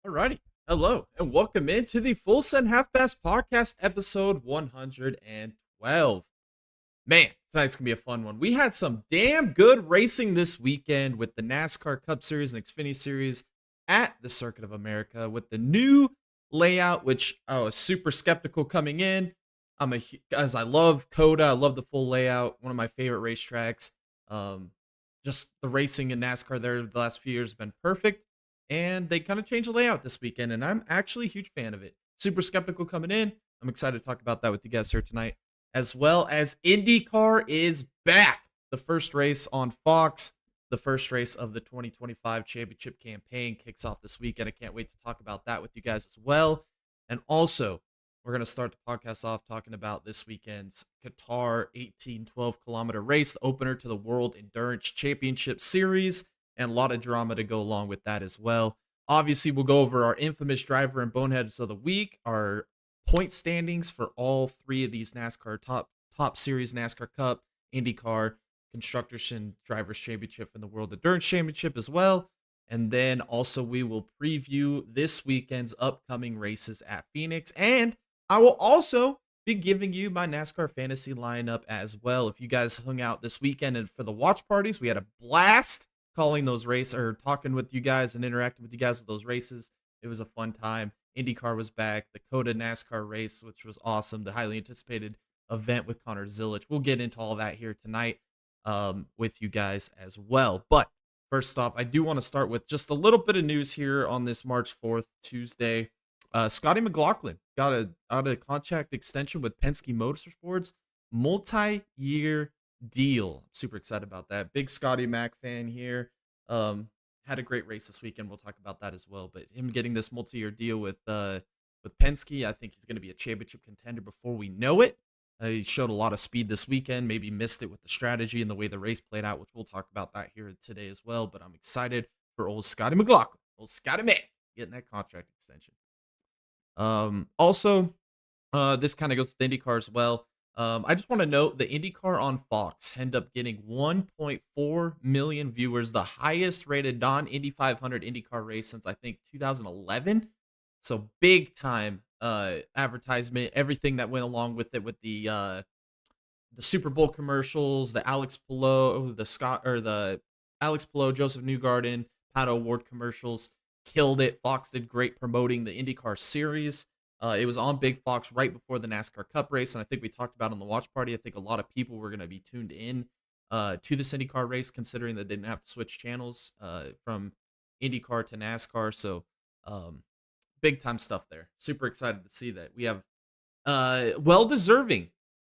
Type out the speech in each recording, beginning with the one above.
Alrighty. Hello and welcome into the Full Send Half Pass Podcast, episode 112. Man, tonight's gonna be a fun one. We had some damn good racing this weekend with the NASCAR Cup Series and Xfinity Series at the Circuit of America with the new layout, which I was super skeptical coming in. As I love Coda, I love the full layout, one of my favorite racetracks. Um, just the racing in NASCAR there the last few years has been perfect, and they kind of changed the layout this weekend, and I'm actually a huge fan of it. Super skeptical coming in. I'm excited to talk about that with you guys here tonight, as well as IndyCar is back. The first race on Fox, the first race of the 2025 championship campaign kicks off this weekend. I can't wait to talk about that with you guys as well. And also, we're going to start the podcast off talking about this weekend's Qatar 18-12 kilometer race, the opener to the World Endurance Championship Series, and a lot of drama to go along with that as well. Obviously, we'll go over our infamous driver and boneheads of the week, our point standings for all three of these NASCAR top series, NASCAR Cup, IndyCar, Constructors and Drivers Championship, and the World Endurance Championship as well. And then also we will preview this weekend's upcoming races at Phoenix. And I will also be giving you my NASCAR fantasy lineup as well. If you guys hung out this weekend and for the watch parties, we had a blast calling those races or talking with you guys and interacting with you guys with those races. It was a fun time. IndyCar was back. The Coda NASCAR race, which was awesome. The highly anticipated event with Connor Zilic. We'll get into all that here tonight with you guys as well. But first off, I do want to start with just a little bit of news here on this March 4th, Tuesday. Scotty McLaughlin got a contract extension with Penske Motorsports, multi-year deal. I'm super excited about that. Big Scotty Mac fan here. Had a great race this weekend. We'll talk about that as well. But him getting this multi-year deal with Penske, I think he's going to be a championship contender before we know it. He showed a lot of speed this weekend. Maybe missed it with the strategy and the way the race played out, which we'll talk about that here today as well. But I'm excited for old Scotty McLaughlin, old Scotty Mac, getting that contract extension. Also, this kind of goes to IndyCar as well. I just want to note the IndyCar on Fox end up getting 1.4 million viewers, the highest rated non-Indy 500 IndyCar race since I think 2011. So big time advertisement, everything that went along with it, with the Super Bowl commercials, the Alex Palou, the Alex Palou, Joseph Newgarden, Pato Award commercials. Killed it. Fox did great promoting the IndyCar series. It was on Big Fox right before the NASCAR Cup race, and I think we talked about on the watch party. I think a lot of people were going to be tuned in to this IndyCar race, considering that they didn't have to switch channels from IndyCar to NASCAR. So big time stuff there. Super excited to see that. We have well-deserving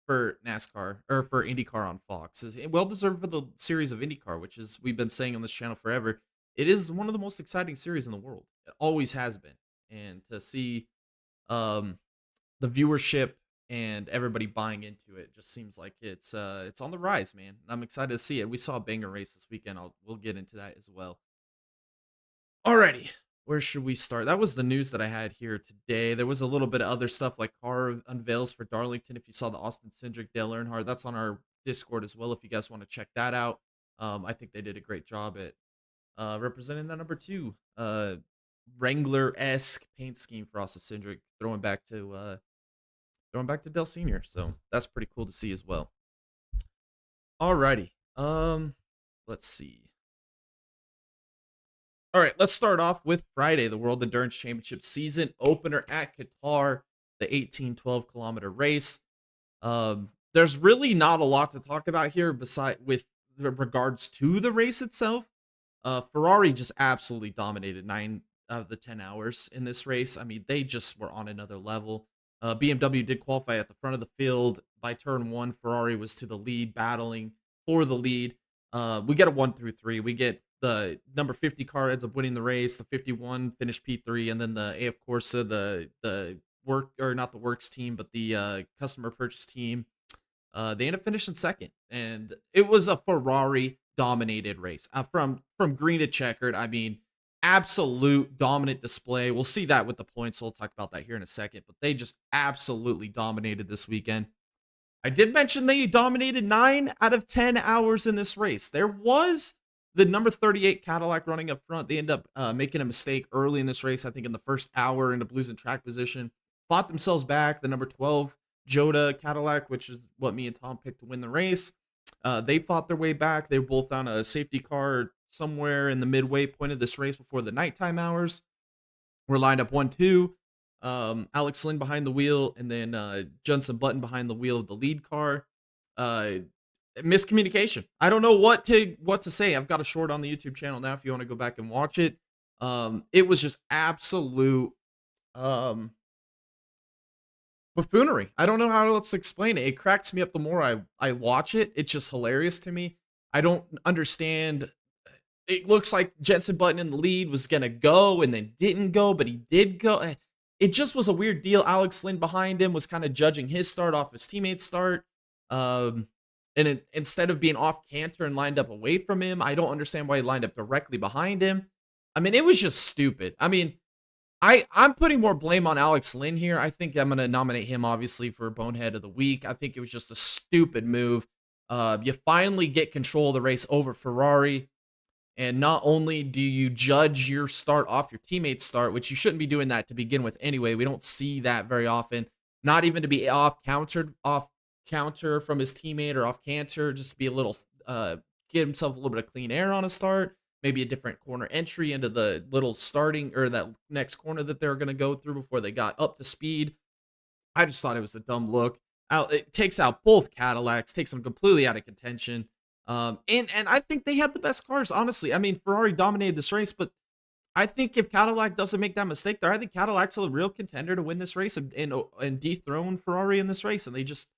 for NASCAR or for IndyCar on Fox. Well-deserved for the series of IndyCar, which is we've been saying on this channel forever. It is one of the most exciting series in the world. It always has been. And to see the viewership and everybody buying into it just seems like it's on the rise, man. And I'm excited to see it. We saw a banger race this weekend. We'll get into that as well. Alrighty, where should we start? That was the news that I had here today. There was a little bit of other stuff like car unveils for Darlington. If you saw the Austin Cindric, Dale Earnhardt, that's on our Discord as well if you guys want to check that out. I think they did a great job at representing that number 2 Wrangler-esque paint scheme for Austin Cindric, throwing back to Dale Sr. So that's pretty cool to see as well. Alrighty, let's see. All right, let's start off with Friday, the World Endurance Championship season opener at Qatar, the 18-12 kilometer race. There's really not a lot to talk about here with regards to the race itself. Ferrari just absolutely dominated 9 out of the 10 hours in this race. I mean, they just were on another level. BMW did qualify at the front of the field. By turn 1, Ferrari was to the lead, battling for the lead. We get a 1 through 3. We get the number 50 car ends up winning the race. The 51 finished P3, and then the AF Corsa, the work, or not the works team, but the customer purchase team. They ended up finishing second, and it was a Ferrari dominated race from green to checkered. I mean, absolute dominant display. We'll see that with the points. We'll talk about that here in a second, but they just absolutely dominated this weekend. I did mention they dominated 9 out of 10 hours in this race. There was the number 38 Cadillac running up front. They end up making a mistake early in this race. I think in the first hour, into losing track position, fought themselves back. The number 12 Joda Cadillac, which is what me and Tom picked to win the race. They fought their way back. They were both on a safety car somewhere in the midway point of this race before the nighttime hours. We're lined up 1-2. Alex Lynn behind the wheel, and then Jenson Button behind the wheel of the lead car. Miscommunication. I don't know what to say. I've got a short on the YouTube channel now if you want to go back and watch it. It was just absolute buffoonery. I don't know how else to explain it. It cracks me up the more I watch it. It's just hilarious to me. I don't understand. It looks like Jenson Button in the lead was going to go and then didn't go, but he did go. It just was a weird deal. Alex Lynn behind him was kind of judging his start off his teammate's start. Instead of being off canter and lined up away from him, I don't understand why he lined up directly behind him. I mean, it was just stupid. I mean, I'm putting more blame on Alex Lynn here. I think I'm going to nominate him, obviously, for Bonehead of the Week. I think it was just a stupid move. You finally get control of the race over Ferrari. And not only do you judge your start off your teammate's start, which you shouldn't be doing that to begin with anyway. We don't see that very often. Not even to be off counter from his teammate or off canter, just to be a little, get himself a little bit of clean air on a start. Maybe a different corner entry into the little starting or that next corner that they're going to go through before they got up to speed. I just thought it was a dumb look. It takes out both Cadillacs, takes them completely out of contention. And I think they had the best cars, honestly. I mean, Ferrari dominated this race, but I think if Cadillac doesn't make that mistake there, I think Cadillac's a real contender to win this race and dethrone Ferrari in this race. And they just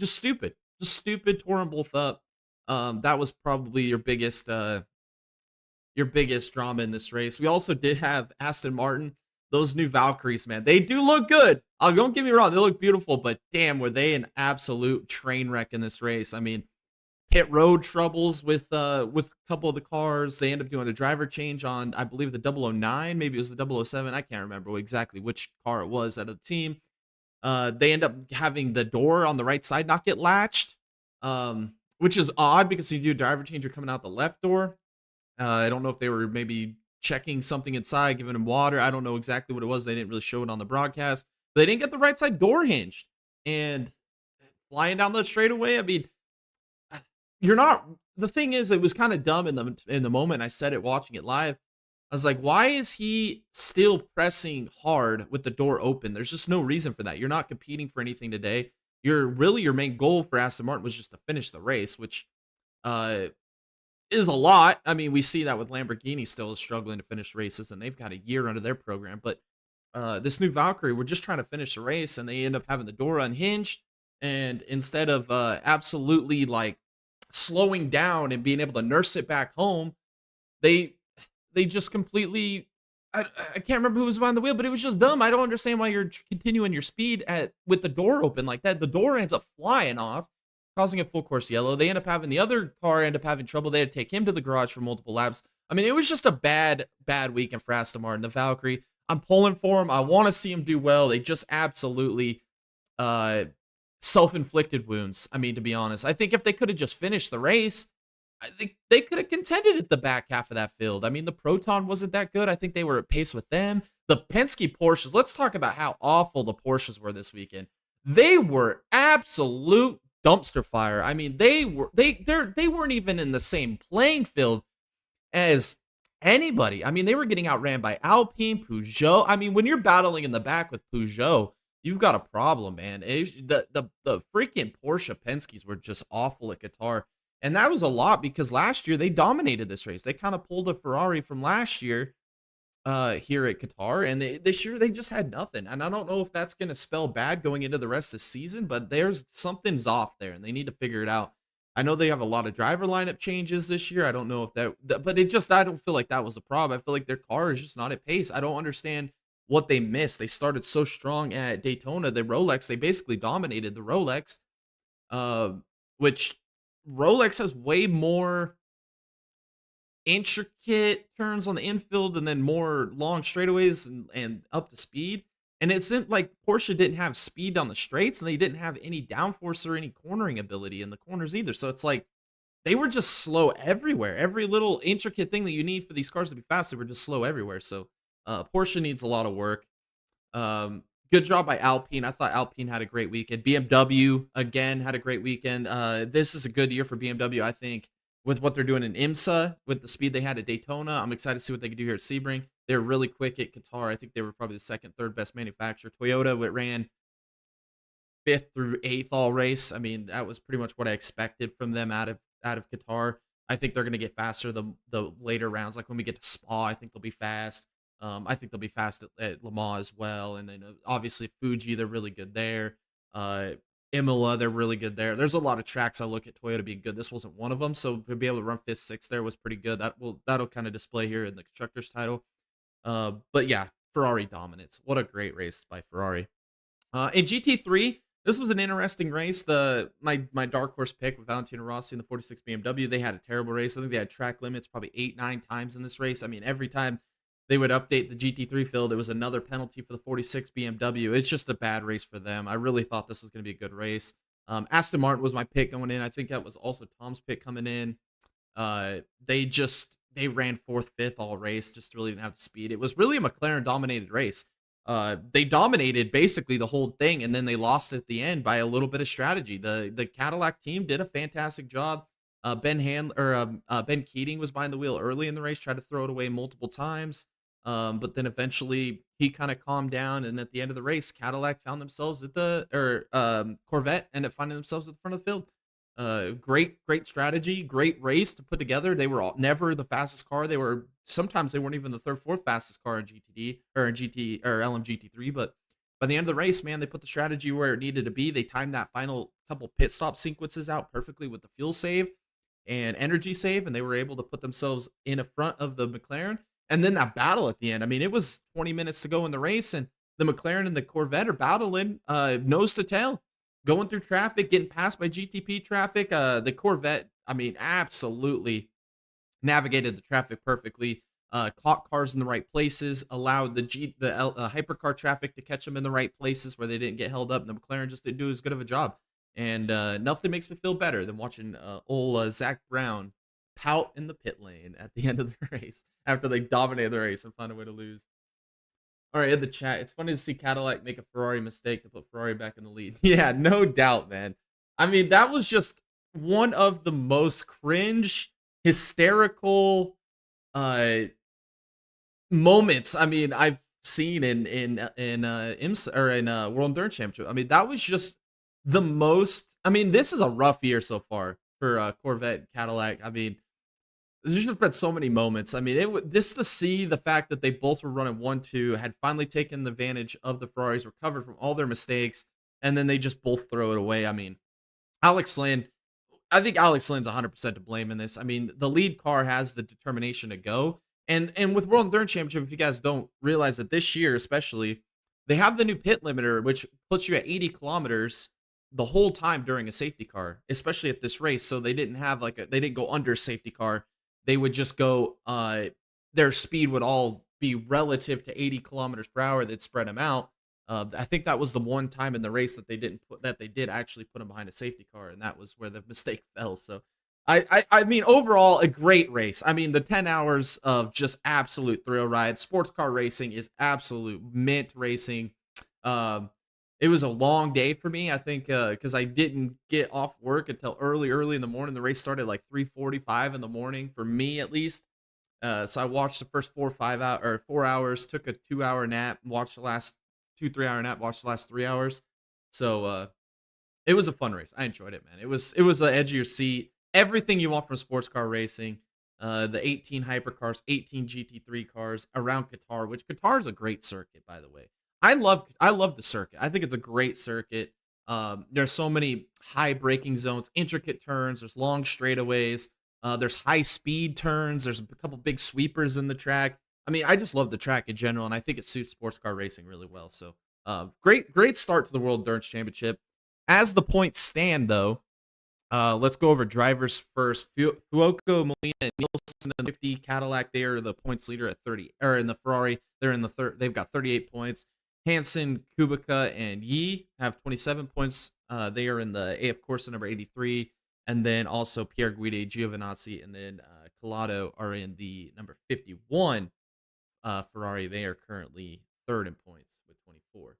stupid, tore them both up. That was probably your biggest drama in this race. We also did have Aston Martin. Those new Valkyries, man, they do look good. Don't get me wrong, they look beautiful, but damn, were they an absolute train wreck in this race. I mean, pit road troubles with a couple of the cars. They end up doing a driver change on, I believe, the 009. Maybe it was the 007. I can't remember exactly which car it was out of the team. They end up having the door on the right side not get latched, which is odd because you do a driver change, you're coming out the left door. I don't know if they were maybe checking something inside, giving him water. I don't know exactly what it was. They didn't really show it on the broadcast. But they didn't get the right side door hinged. And flying down the straightaway, I mean, the thing is, it was kind of dumb in the moment. I said it watching it live. I was like, why is he still pressing hard with the door open? There's just no reason for that. You're not competing for anything today. Your main goal for Aston Martin was just to finish the race, which is a lot. I mean, we see that with Lamborghini still struggling to finish races, and they've got a year under their program. But this new Valkyrie, we're just trying to finish the race, and they end up having the door unhinged. And instead of absolutely like slowing down and being able to nurse it back home, they just completely, I can't remember who was behind the wheel, but it was just dumb. I don't understand why you're continuing your speed with the door open like that. The door ends up flying off, causing a full course yellow. They end up having the other car end up having trouble. They had to take him to the garage for multiple laps. I mean, it was just a bad weekend for Aston Martin. The Valkyrie, I'm pulling for him. I want to see him do well. They just absolutely self-inflicted wounds. I mean, to be honest, I think if they could have just finished the race, I think they could have contended at the back half of that field. I mean, the Proton wasn't that good. I think they were at pace with them. The Penske Porsches, let's talk about how awful the Porsches were this weekend. They were absolute dumpster fire. I mean, they weren't even in the same playing field as anybody. I mean, they were getting outran by Alpine, Peugeot. I mean, when you're battling in the back with Peugeot, you've got a problem, man. The freaking Porsche Penske's were just awful at Qatar. And that was a lot because last year they dominated this race. They kind of pulled a Ferrari from last year here at Qatar. And this year they just had nothing. And I don't know if that's going to spell bad going into the rest of the season, but something's off there and they need to figure it out. I know they have a lot of driver lineup changes this year. I don't know if but I don't feel like that was a problem. I feel like their car is just not at pace. I don't understand what they missed. They started so strong at Daytona, the Rolex, they basically dominated the Rolex, uh, which Rolex has way more intricate turns on the infield and then more long straightaways and up to speed. And it seemed like Porsche didn't have speed on the straights and they didn't have any downforce or any cornering ability in the corners either. So it's like they were just slow everywhere. Every little intricate thing that you need for these cars to be fast, they were just slow everywhere. So Porsche needs a lot of work. Good job by Alpine. I thought Alpine had a great weekend. BMW again had a great weekend. This is a good year for BMW, I think, with what they're doing in IMSA, with the speed they had at Daytona. I'm excited to see what they can do here at Sebring. They're really quick at Qatar. I think they were probably the second, third best manufacturer. Toyota, it ran fifth through eighth all race. I mean, that was pretty much what I expected from them out of Qatar. I think they're going to get faster the later rounds. Like when we get to Spa, I think they'll be fast. I think they'll be fast at Le Mans as well. And then obviously Fuji, they're really good there. Imola, they're really good there. There's a lot of tracks I look at Toyota being good. This wasn't one of them, so to be able to run fifth, sixth there was pretty good. That'll kind of display here in the constructors title. But yeah, Ferrari dominance. What a great race by Ferrari. In GT3, this was an interesting race. My dark horse pick with Valentino Rossi in the 46 BMW, they had a terrible race. I think they had track limits probably 8-9 times in this race. I mean, every time they would update the GT3 field, it was another penalty for the 46 BMW. It's just a bad race for them. I really thought this was going to be a good race. Aston Martin was my pick going in. I think that was also Tom's pick coming in. They ran fourth, fifth all race, just really didn't have the speed. It was really a McLaren dominated race. They dominated basically the whole thing, and then they lost at the end by a little bit of strategy. The Cadillac team did a fantastic job. Ben Keating was behind the wheel early in the race, tried to throw it away multiple times. But then eventually he kind of calmed down, and at the end of the race, Cadillac found themselves at Corvette ended up finding themselves at the front of the field. Great strategy, great race to put together. They were never the fastest car. Sometimes they weren't even the third, fourth fastest car in GTD or in GT or LMGT3. But by the end of the race, man, they put the strategy where it needed to be. They timed that final couple pit stop sequences out perfectly with the fuel save and energy save, and they were able to put themselves in front of the McLaren. And then that battle at the end. I mean, it was 20 minutes to go in the race, and the McLaren and the Corvette are battling nose to tail, going through traffic, getting passed by GTP traffic. The Corvette, I mean, absolutely navigated the traffic perfectly, caught cars in the right places, allowed the hypercar traffic to catch them in the right places where they didn't get held up, and the McLaren just didn't do as good of a job. And nothing makes me feel better than watching old Zach Brown pout in the pit lane at the end of the race after they dominated the race and find a way to lose. All right, in the chat, it's funny to see Cadillac make a Ferrari mistake to put Ferrari back in the lead. Yeah, no doubt, man. I mean, that was just one of the most cringe, hysterical moments. I mean, I've seen in IMSA or in World Endurance Championship. I mean, that was just the most. I mean, this is a rough year so far for Corvette and Cadillac. I mean, there's just been so many moments. I mean, just to see the fact that they both were running 1-2, had finally taken the advantage of the Ferraris, recovered from all their mistakes, and then they just both throw it away. I mean, Alex Lynn, I think Alex Lynn's 100% to blame in this. I mean, the lead car has the determination to go. And with World Endurance Championship, if you guys don't realize that this year especially, they have the new pit limiter, which puts you at 80 kilometers the whole time during a safety car, especially at this race. So they didn't have they didn't go under safety car. They would just go, their speed would all be relative to 80 kilometers per hour. They'd spread them out. I think that was the one time in the race that they did actually put them behind a safety car, and that was where the mistake fell. So I mean, overall, a great race. I mean, the 10 hours of just absolute thrill ride. Sports car racing is absolute mint racing. It was a long day for me, I think, because I didn't get off work until early in the morning. The race started like 3:45 in the morning, for me at least. So I watched the first 4 hours, took a 2-hour nap, watched the last 2-3 hour nap, watched the last 3 hours. So it was a fun race. I enjoyed it, man. It was the edge of your seat. Everything you want from sports car racing. The 18 hypercars, 18 GT3 cars around Qatar, which Qatar is a great circuit, by the way. I love the circuit. I think it's a great circuit. There's so many high braking zones, intricate turns. There's long straightaways. There's high speed turns. There's a couple big sweepers in the track. I mean, I just love the track in general, and I think it suits sports car racing really well. So, great start to the World Endurance Championship. As the points stand, though, let's go over drivers first. Fuoco, Molina, and Nielsen in the 50 Cadillac. They are the points leader at 30, or in the Ferrari, they're in the third. They've got 38 points. Hansen, Kubica, and Yi have 27 points. They are in the AF Corsa number 83, and then also Pierre Guidi, Giovinazzi, and then Collado are in the number 51 Ferrari. They are currently third in points with 24.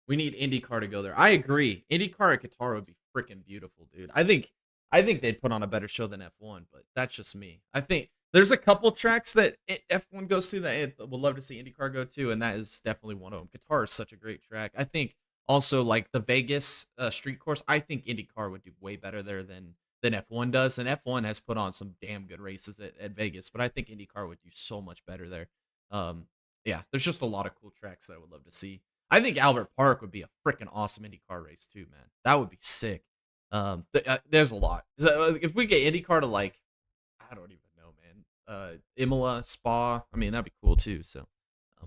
We need IndyCar to go there. I agree. IndyCar at Qatar would be freaking beautiful, dude. I think they'd put on a better show than F1, but that's just me. I think there's a couple tracks that F1 goes to that I would love to see IndyCar go to, and that is definitely one of them. Qatar is such a great track. I think also like the Vegas street course, I think IndyCar would do way better there than F1 does, and F1 has put on some damn good races at Vegas, but I think IndyCar would do so much better there. Yeah, there's just a lot of cool tracks that I would love to see. I think Albert Park would be a freaking awesome IndyCar race too, man. That would be sick. There's a lot. If we get IndyCar to like, I don't even know, man. Imola, Spa. I mean, that'd be cool too. So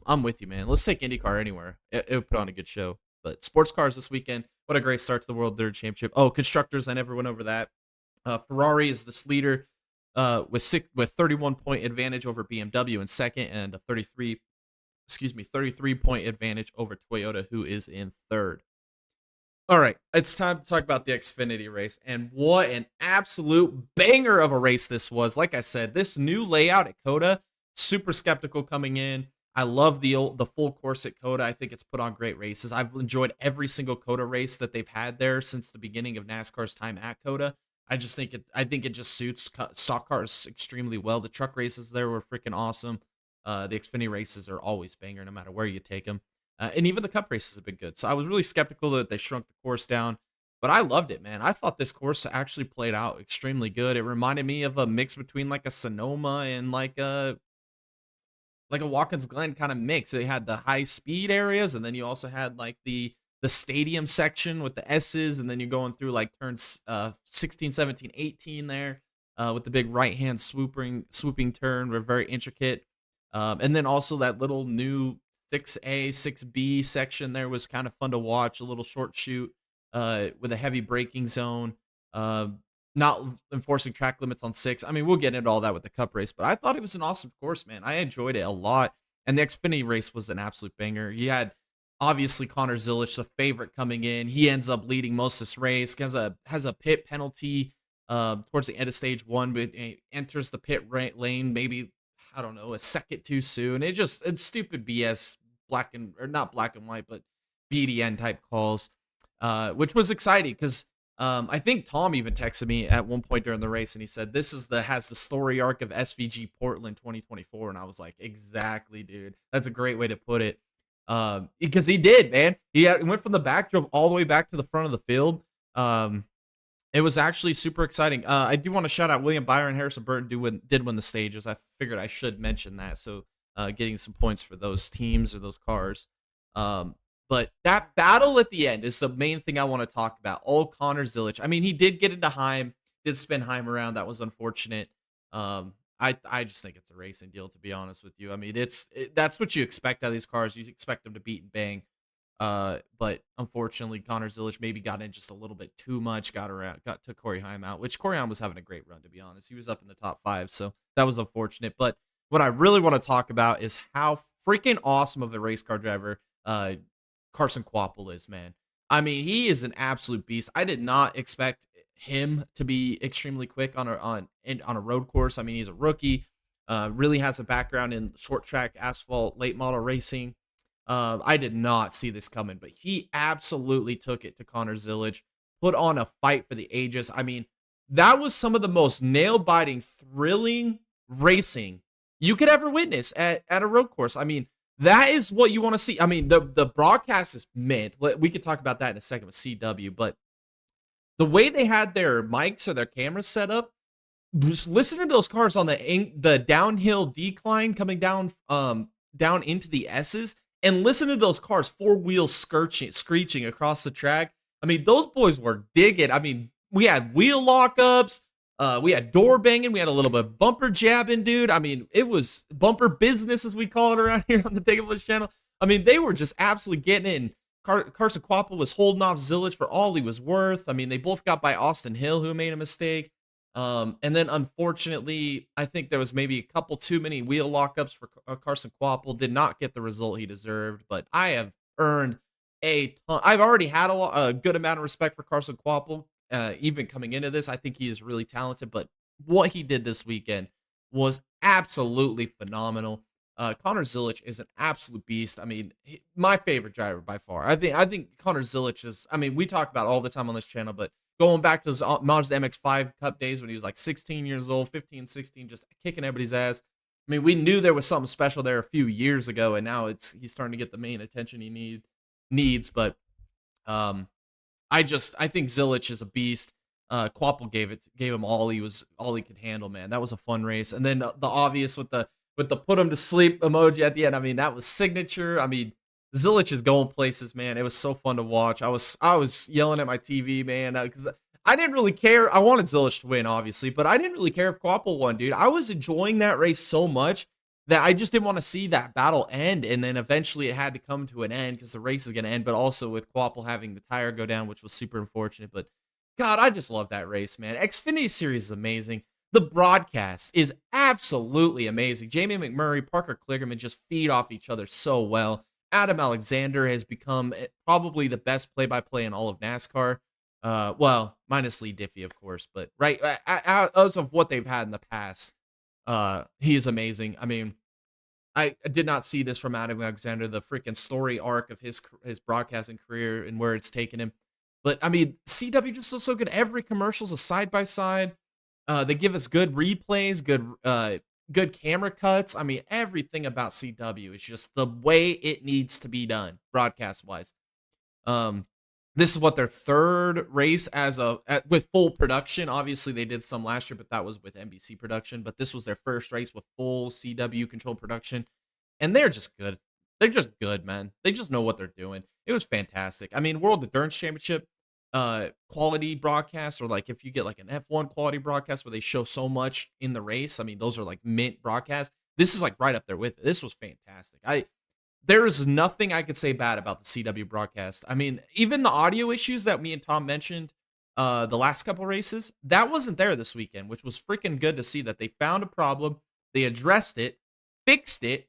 I'm with you, man. Let's take IndyCar anywhere. It would put on a good show. But sports cars this weekend. What a great start to the World Endurance Championship. Oh, constructors. I never went over that. Ferrari is this leader with 31 point advantage over BMW in second, and a 33 point advantage over Toyota, who is in third. All right, it's time to talk about the Xfinity race, and what an absolute banger of a race this was. Like I said, this new layout at COTA, super skeptical coming in. I love the full course at COTA. I think it's put on great races. I've enjoyed every single COTA race that they've had there since the beginning of NASCAR's time at COTA. I think it just suits stock cars extremely well. The truck races there were freaking awesome. The Xfinity races are always banger no matter where you take them. And even the Cup races have been good. So I was really skeptical that they shrunk the course down. But I loved it, man. I thought this course actually played out extremely good. It reminded me of a mix between like a Sonoma and like a Watkins Glen kind of mix. They had the high speed areas, and then you also had like the stadium section with the S's, and then you're going through like turns 16, 17, 18 there with the big right-hand swooping turn. We're very intricate. And then also that little new 6A, 6B section there was kind of fun to watch. A little short shoot with a heavy braking zone. Not enforcing track limits on 6. I mean, we'll get into all that with the Cup race, but I thought it was an awesome course, man. I enjoyed it a lot. And the Xfinity race was an absolute banger. You had obviously Connor Zilisch, the favorite, coming in. He ends up leading most of this race. Has a pit penalty towards the end of stage 1, but he enters the pit lane maybe, I don't know, a second too soon. It's stupid BS, not black and white, but BDN type calls, which was exciting because I think Tom even texted me at one point during the race, and he said this has the story arc of SVG Portland 2024, and I was like, exactly, dude. That's a great way to put it. Because he did, man. He went from the back, drove all the way back to the front of the field. It was actually super exciting. I do want to shout out William Byron, Harrison Burton did win the stages. I figured I should mention that. So getting some points for those teams or those cars. But that battle at the end is the main thing I want to talk about. Old Connor Zilisch. I mean, he did get into Heim, did spin Heim around. That was unfortunate. I just think it's a racing deal, to be honest with you. I mean, that's what you expect out of these cars. You expect them to beat and bang. But unfortunately, Connor Zilisch maybe got in just a little bit too much, took Corey Heim out, which Corey Heim was having a great run, to be honest. He was up in the top 5, so that was unfortunate. But what I really want to talk about is how freaking awesome of a race car driver Carson Kvapil is, man. I mean, he is an absolute beast. I did not expect him to be extremely quick on a road course. I mean, he's a rookie, really has a background in short track asphalt late model racing. I did not see this coming, but he absolutely took it to Connor Zilisch, put on a fight for the ages. I mean, that was some of the most nail-biting, thrilling racing you could ever witness at a road course. I mean, that is what you want to see. I mean, the broadcast is mint. We could talk about that in a second with CW, but the way they had their mics or their cameras set up, just listen to those cars on the downhill decline coming down into the S's, and listen to those cars 4 wheels screeching across the track. I mean, those boys were digging. I mean, we had wheel lockups, We had door banging. We had a little bit of bumper jabbing, dude. I mean, it was bumper business, as we call it around here on the Take a Push channel. I mean, they were just absolutely getting in. Carson Quapple was holding off Zilich for all he was worth. I mean, they both got by Austin Hill, who made a mistake. And then, unfortunately, I think there was maybe a couple too many wheel lockups for Carson Quapple. Did not get the result he deserved, but I have earned a ton. I've already had a good amount of respect for Carson Quapple. Even coming into this, I think he is really talented, but what he did this weekend was absolutely phenomenal. Connor Zilich is an absolute beast. I mean, my favorite driver by far. I think Connor Zilich is. I mean, we talk about it all the time on this channel, but going back to his Mazda MX-5 Cup days when he was like 16 years old, 15, 16, just kicking everybody's ass. I mean, we knew there was something special there a few years ago, and now he's starting to get the main attention he needs. But I think Zilich is a beast. Quapple gave him all he could handle, man. That was a fun race. And then the obvious with the put him to sleep emoji at the end. I mean, that was signature. I mean, Zilich is going places, man. It was so fun to watch. I was yelling at my TV, man, because I didn't really care. I wanted Zilich to win, obviously, but I didn't really care if Quapple won, dude. I was enjoying that race so much that I just didn't want to see that battle end, and then eventually it had to come to an end because the race is going to end, but also with Quapple having the tire go down, which was super unfortunate. But, God, I just love that race, man. Xfinity Series is amazing. The broadcast is absolutely amazing. Jamie McMurray, Parker Kligerman just feed off each other so well. Adam Alexander has become probably the best play-by-play in all of NASCAR. Well, minus Lee Diffie, of course, but right as of what they've had in the past, he is amazing. I mean, I did not see this from Adam Alexander, the freaking story arc of his broadcasting career and where it's taken him. But I mean, CW just looks so good. Every commercial's a side-by-side. They give us good replays, good camera cuts. I mean, everything about CW is just the way it needs to be done, broadcast-wise. This is what their third race with full production. Obviously, they did some last year, but that was with NBC production. But this was their first race with full CW controlled production, and they're just good. They're just good, man. They just know what they're doing. It was fantastic. I mean, World Endurance Championship quality broadcast, or like if you get like an F1 quality broadcast where they show so much in the race, I mean, those are like mint broadcasts. This is like right up there with it. This was fantastic. There is nothing I could say bad about the CW broadcast. I mean, even the audio issues that me and Tom mentioned the last couple races, that wasn't there this weekend, which was freaking good to see that they found a problem, they addressed it, fixed it,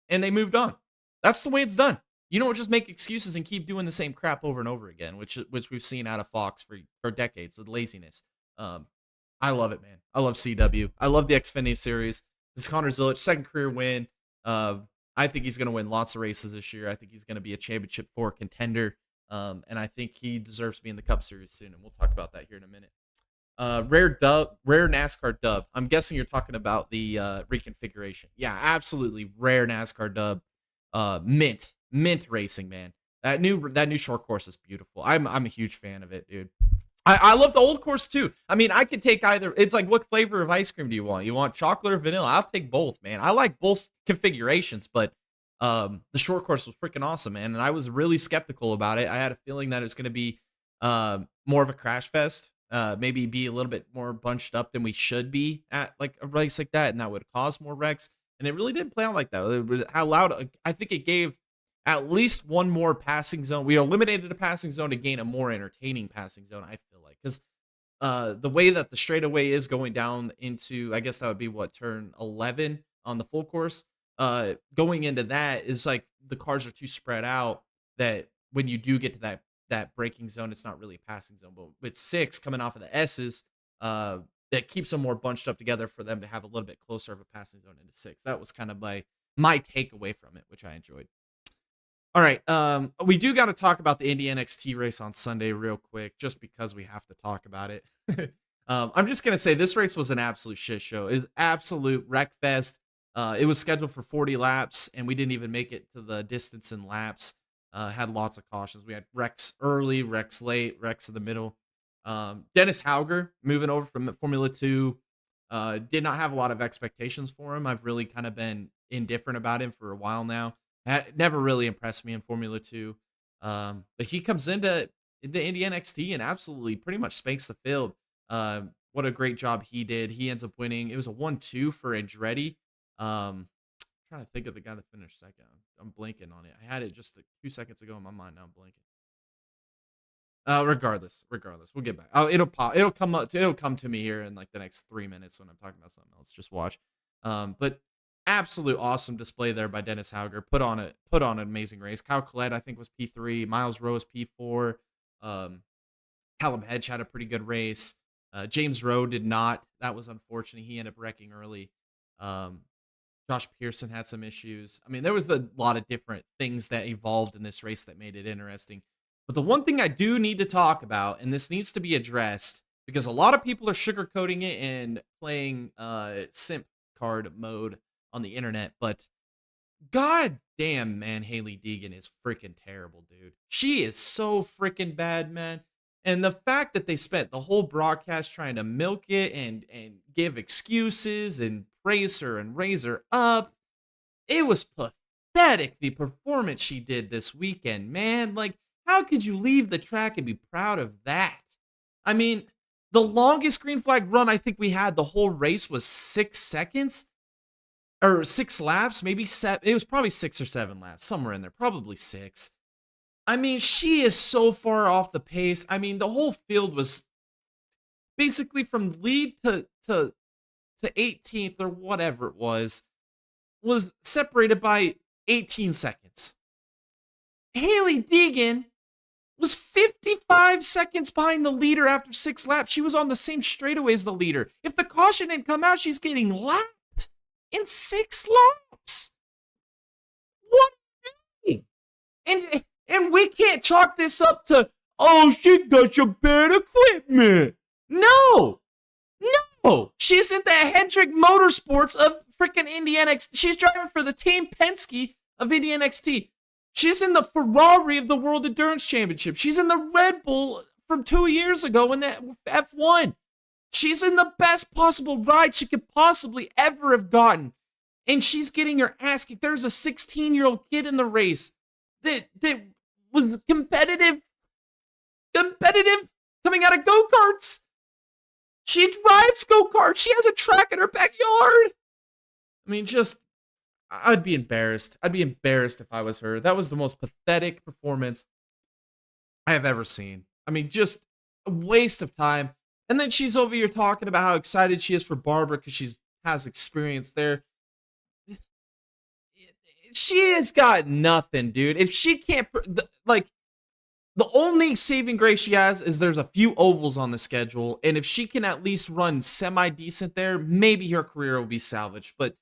and they moved on. That's the way it's done. You don't just make excuses and keep doing the same crap over and over again, which we've seen out of Fox for decades, the laziness. I love it, man. I love CW. I love the Xfinity Series. This is Connor Zilich, second career win. I think he's going to win lots of races this year. I think he's going to be a championship 4 contender, and I think he deserves to be in the Cup Series soon, and we'll talk about that here in a minute. Rare NASCAR dub. I'm guessing you're talking about the reconfiguration. Yeah, absolutely. Rare NASCAR dub. Mint racing, man. That new short course is beautiful. I'm a huge fan of it, dude. I love the old course too. I mean, I could take either. It's like, what flavor of ice cream do you want? You want chocolate or vanilla? I'll take both, man. I like both configurations, but the short course was freaking awesome, man. And I was really skeptical about it. I had a feeling that it was going to be more of a crash fest, maybe be a little bit more bunched up than we should be at like a race like that, and that would cause more wrecks. And it really didn't play out like that. It allowed. I think it gave at least one more passing zone. We eliminated a passing zone to gain a more entertaining passing zone, I feel like. Because the way that the straightaway is going down into, I guess that would be turn 11 on the full course. Going into that is like the cars are too spread out that when you do get to that braking zone, it's not really a passing zone. But with 6 coming off of the S's, that keeps them more bunched up together for them to have a little bit closer of a passing zone into 6. That was kind of my takeaway from it, which I enjoyed. All right, we do got to talk about the Indy NXT race on Sunday real quick, just because we have to talk about it. I'm just going to say this race was an absolute shit show. It was absolute wreck fest. It was scheduled for 40 laps, and we didn't even make it to the distance in laps. Had lots of cautions. We had wrecks early, wrecks late, wrecks in the middle. Dennis Hauger, moving over from Formula 2, did not have a lot of expectations for him. I've really kind of been indifferent about him for a while now. Never really impressed me in Formula 2. But he comes into Indy NXT and absolutely pretty much spanks the field. what a great job he did. He ends up winning. It was a 1-2 for Andretti. Trying to think of the guy that finished second. I'm blanking on it. I had it just a few seconds ago in my mind. Now I'm blanking. Regardless, we'll get back. Oh, it'll pop. It'll come up. It'll come to me here in like the next 3 minutes when I'm talking about something else. Just watch. But absolute awesome display there by Dennis Hauger. Put on an amazing race. Kyle Collette, I think, was P3. Miles Rowe was P4. Callum Hedge had a pretty good race. James Rowe did not. That was unfortunate. He ended up wrecking early. Josh Pearson had some issues. I mean, there was a lot of different things that evolved in this race that made it interesting. But the one thing I do need to talk about, and this needs to be addressed, because a lot of people are sugarcoating it and playing simp card mode on the internet, but god damn, man, Haley Deegan is freaking terrible, dude. She is so freaking bad, man. And the fact that they spent the whole broadcast trying to milk it and give excuses and praise her and raise her up, it was pathetic, the performance she did this weekend, man. Like, how could you leave the track and be proud of that? I mean, the longest green flag run I think we had the whole race was 6 seconds. Or 6 laps, maybe 7. It was probably 6 or 7 laps, somewhere in there, probably 6. I mean, she is so far off the pace. I mean, the whole field was basically from lead to 18th or whatever it was separated by 18 seconds. Haley Deegan was 55 seconds behind the leader after 6 laps. She was on the same straightaway as the leader. If the caution didn't come out, she's getting lapped in 6 laps. What are you doing? And we can't chalk this up to, oh, she got some bad equipment. No. She's in the Hendrick Motorsports of freaking IndyNXT. She's driving for the Team Penske of IndyNXT. She's in the Ferrari of the World Endurance Championship. She's in the Red Bull from 2 years ago in the F1. She's in the best possible ride she could possibly ever have gotten. And she's getting her ass kicked. There's a 16-year-old kid in the race that was competitive coming out of go-karts. She drives go-karts. She has a track in her backyard. I mean, I'd be embarrassed. I'd be embarrassed if I was her. That was the most pathetic performance I have ever seen. I mean, just a waste of time. And then she's over here talking about how excited she is for Barbara because she has experience there. She has got nothing, dude. If she can't, the only saving grace she has is there's a few ovals on the schedule. And if she can at least run semi-decent there, maybe her career will be salvaged. But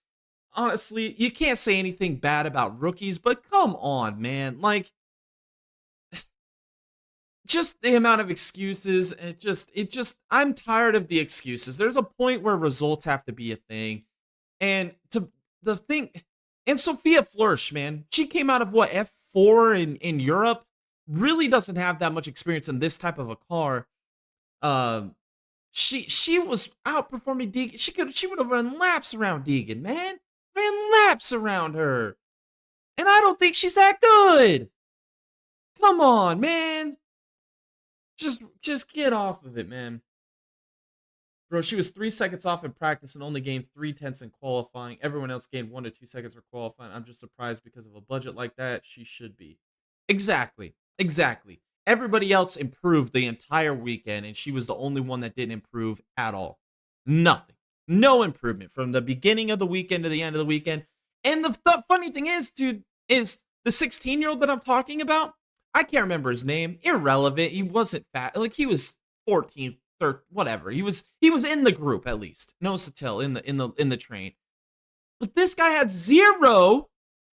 honestly, you can't say anything bad about rookies, but come on, man. Like, just the amount of excuses, I'm tired of the excuses. There's a point where results have to be a thing. And Sophia Flourish, man, she came out of what, F4 in Europe? Really doesn't have that much experience in this type of a car. She was outperforming Deegan. She would have run laps around Deegan, man. Ran laps around her. And I don't think she's that good. Come on, man. Just get off of it, man. Bro, she was 3 seconds off in practice and only gained 0.3 in qualifying. Everyone else gained 1 to 2 seconds for qualifying. I'm just surprised because of a budget like that. She should be. Exactly. Everybody else improved the entire weekend, and she was the only one that didn't improve at all. Nothing. No improvement from the beginning of the weekend to the end of the weekend. And the funny thing is, dude, is the 16-year-old that I'm talking about, I can't remember his name. Irrelevant. He wasn't fat. Like, he was 14th, 3rd, whatever. He was in the group, at least. Noah Satel in the train. But this guy had 0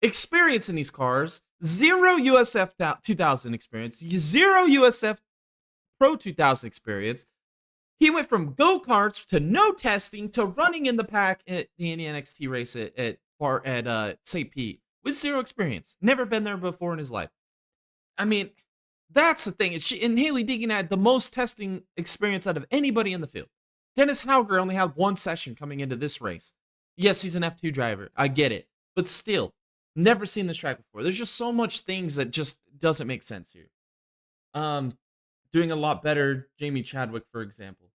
experience in these cars, 0 USF 2000 experience, 0 USF Pro 2000 experience. He went from go-karts to no testing to running in the pack at the NXT race at St. Pete with 0 experience. Never been there before in his life. I mean, that's the thing. And Haley Deegan had the most testing experience out of anybody in the field. Dennis Hauger only had 1 session coming into this race. Yes, he's an F2 driver. I get it. But still, never seen this track before. There's just so much things that just doesn't make sense here. Doing a lot better, Jamie Chadwick, for example.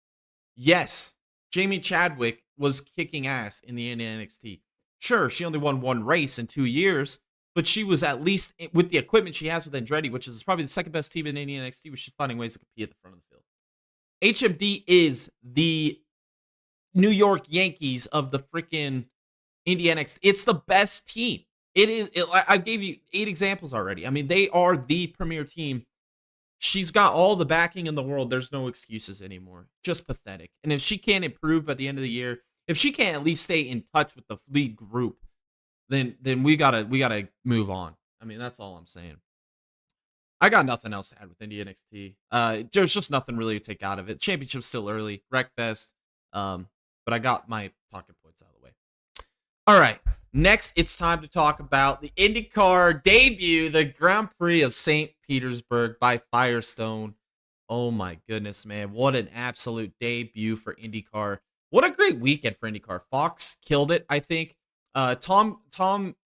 Yes, Jamie Chadwick was kicking ass in the Indian NXT. Sure, she only won one race in 2 years, but she was at least with the equipment she has with Andretti, which is probably the second best team in Indian NXT, which she's finding ways to compete at the front of the field. HMD is the New York Yankees of the freaking Indian NXT. It's the best team. It is. I gave you 8 examples already. I mean, they are the premier team. She's got all the backing in the world. There's no excuses anymore. Just pathetic. And if she can't improve by the end of the year, if she can't at least stay in touch with the league group, then we gotta move on. I mean, that's all I'm saying. I got nothing else to add with Indy NXT. There's just nothing really to take out of it. Championship's still early. Wreckfest. But I got my talking points out of the way. All right. Next, it's time to talk about the IndyCar debut, the Grand Prix of St. Petersburg by Firestone. Oh my goodness, man. What an absolute debut for IndyCar. What a great weekend for IndyCar. Fox killed it, I think. Tom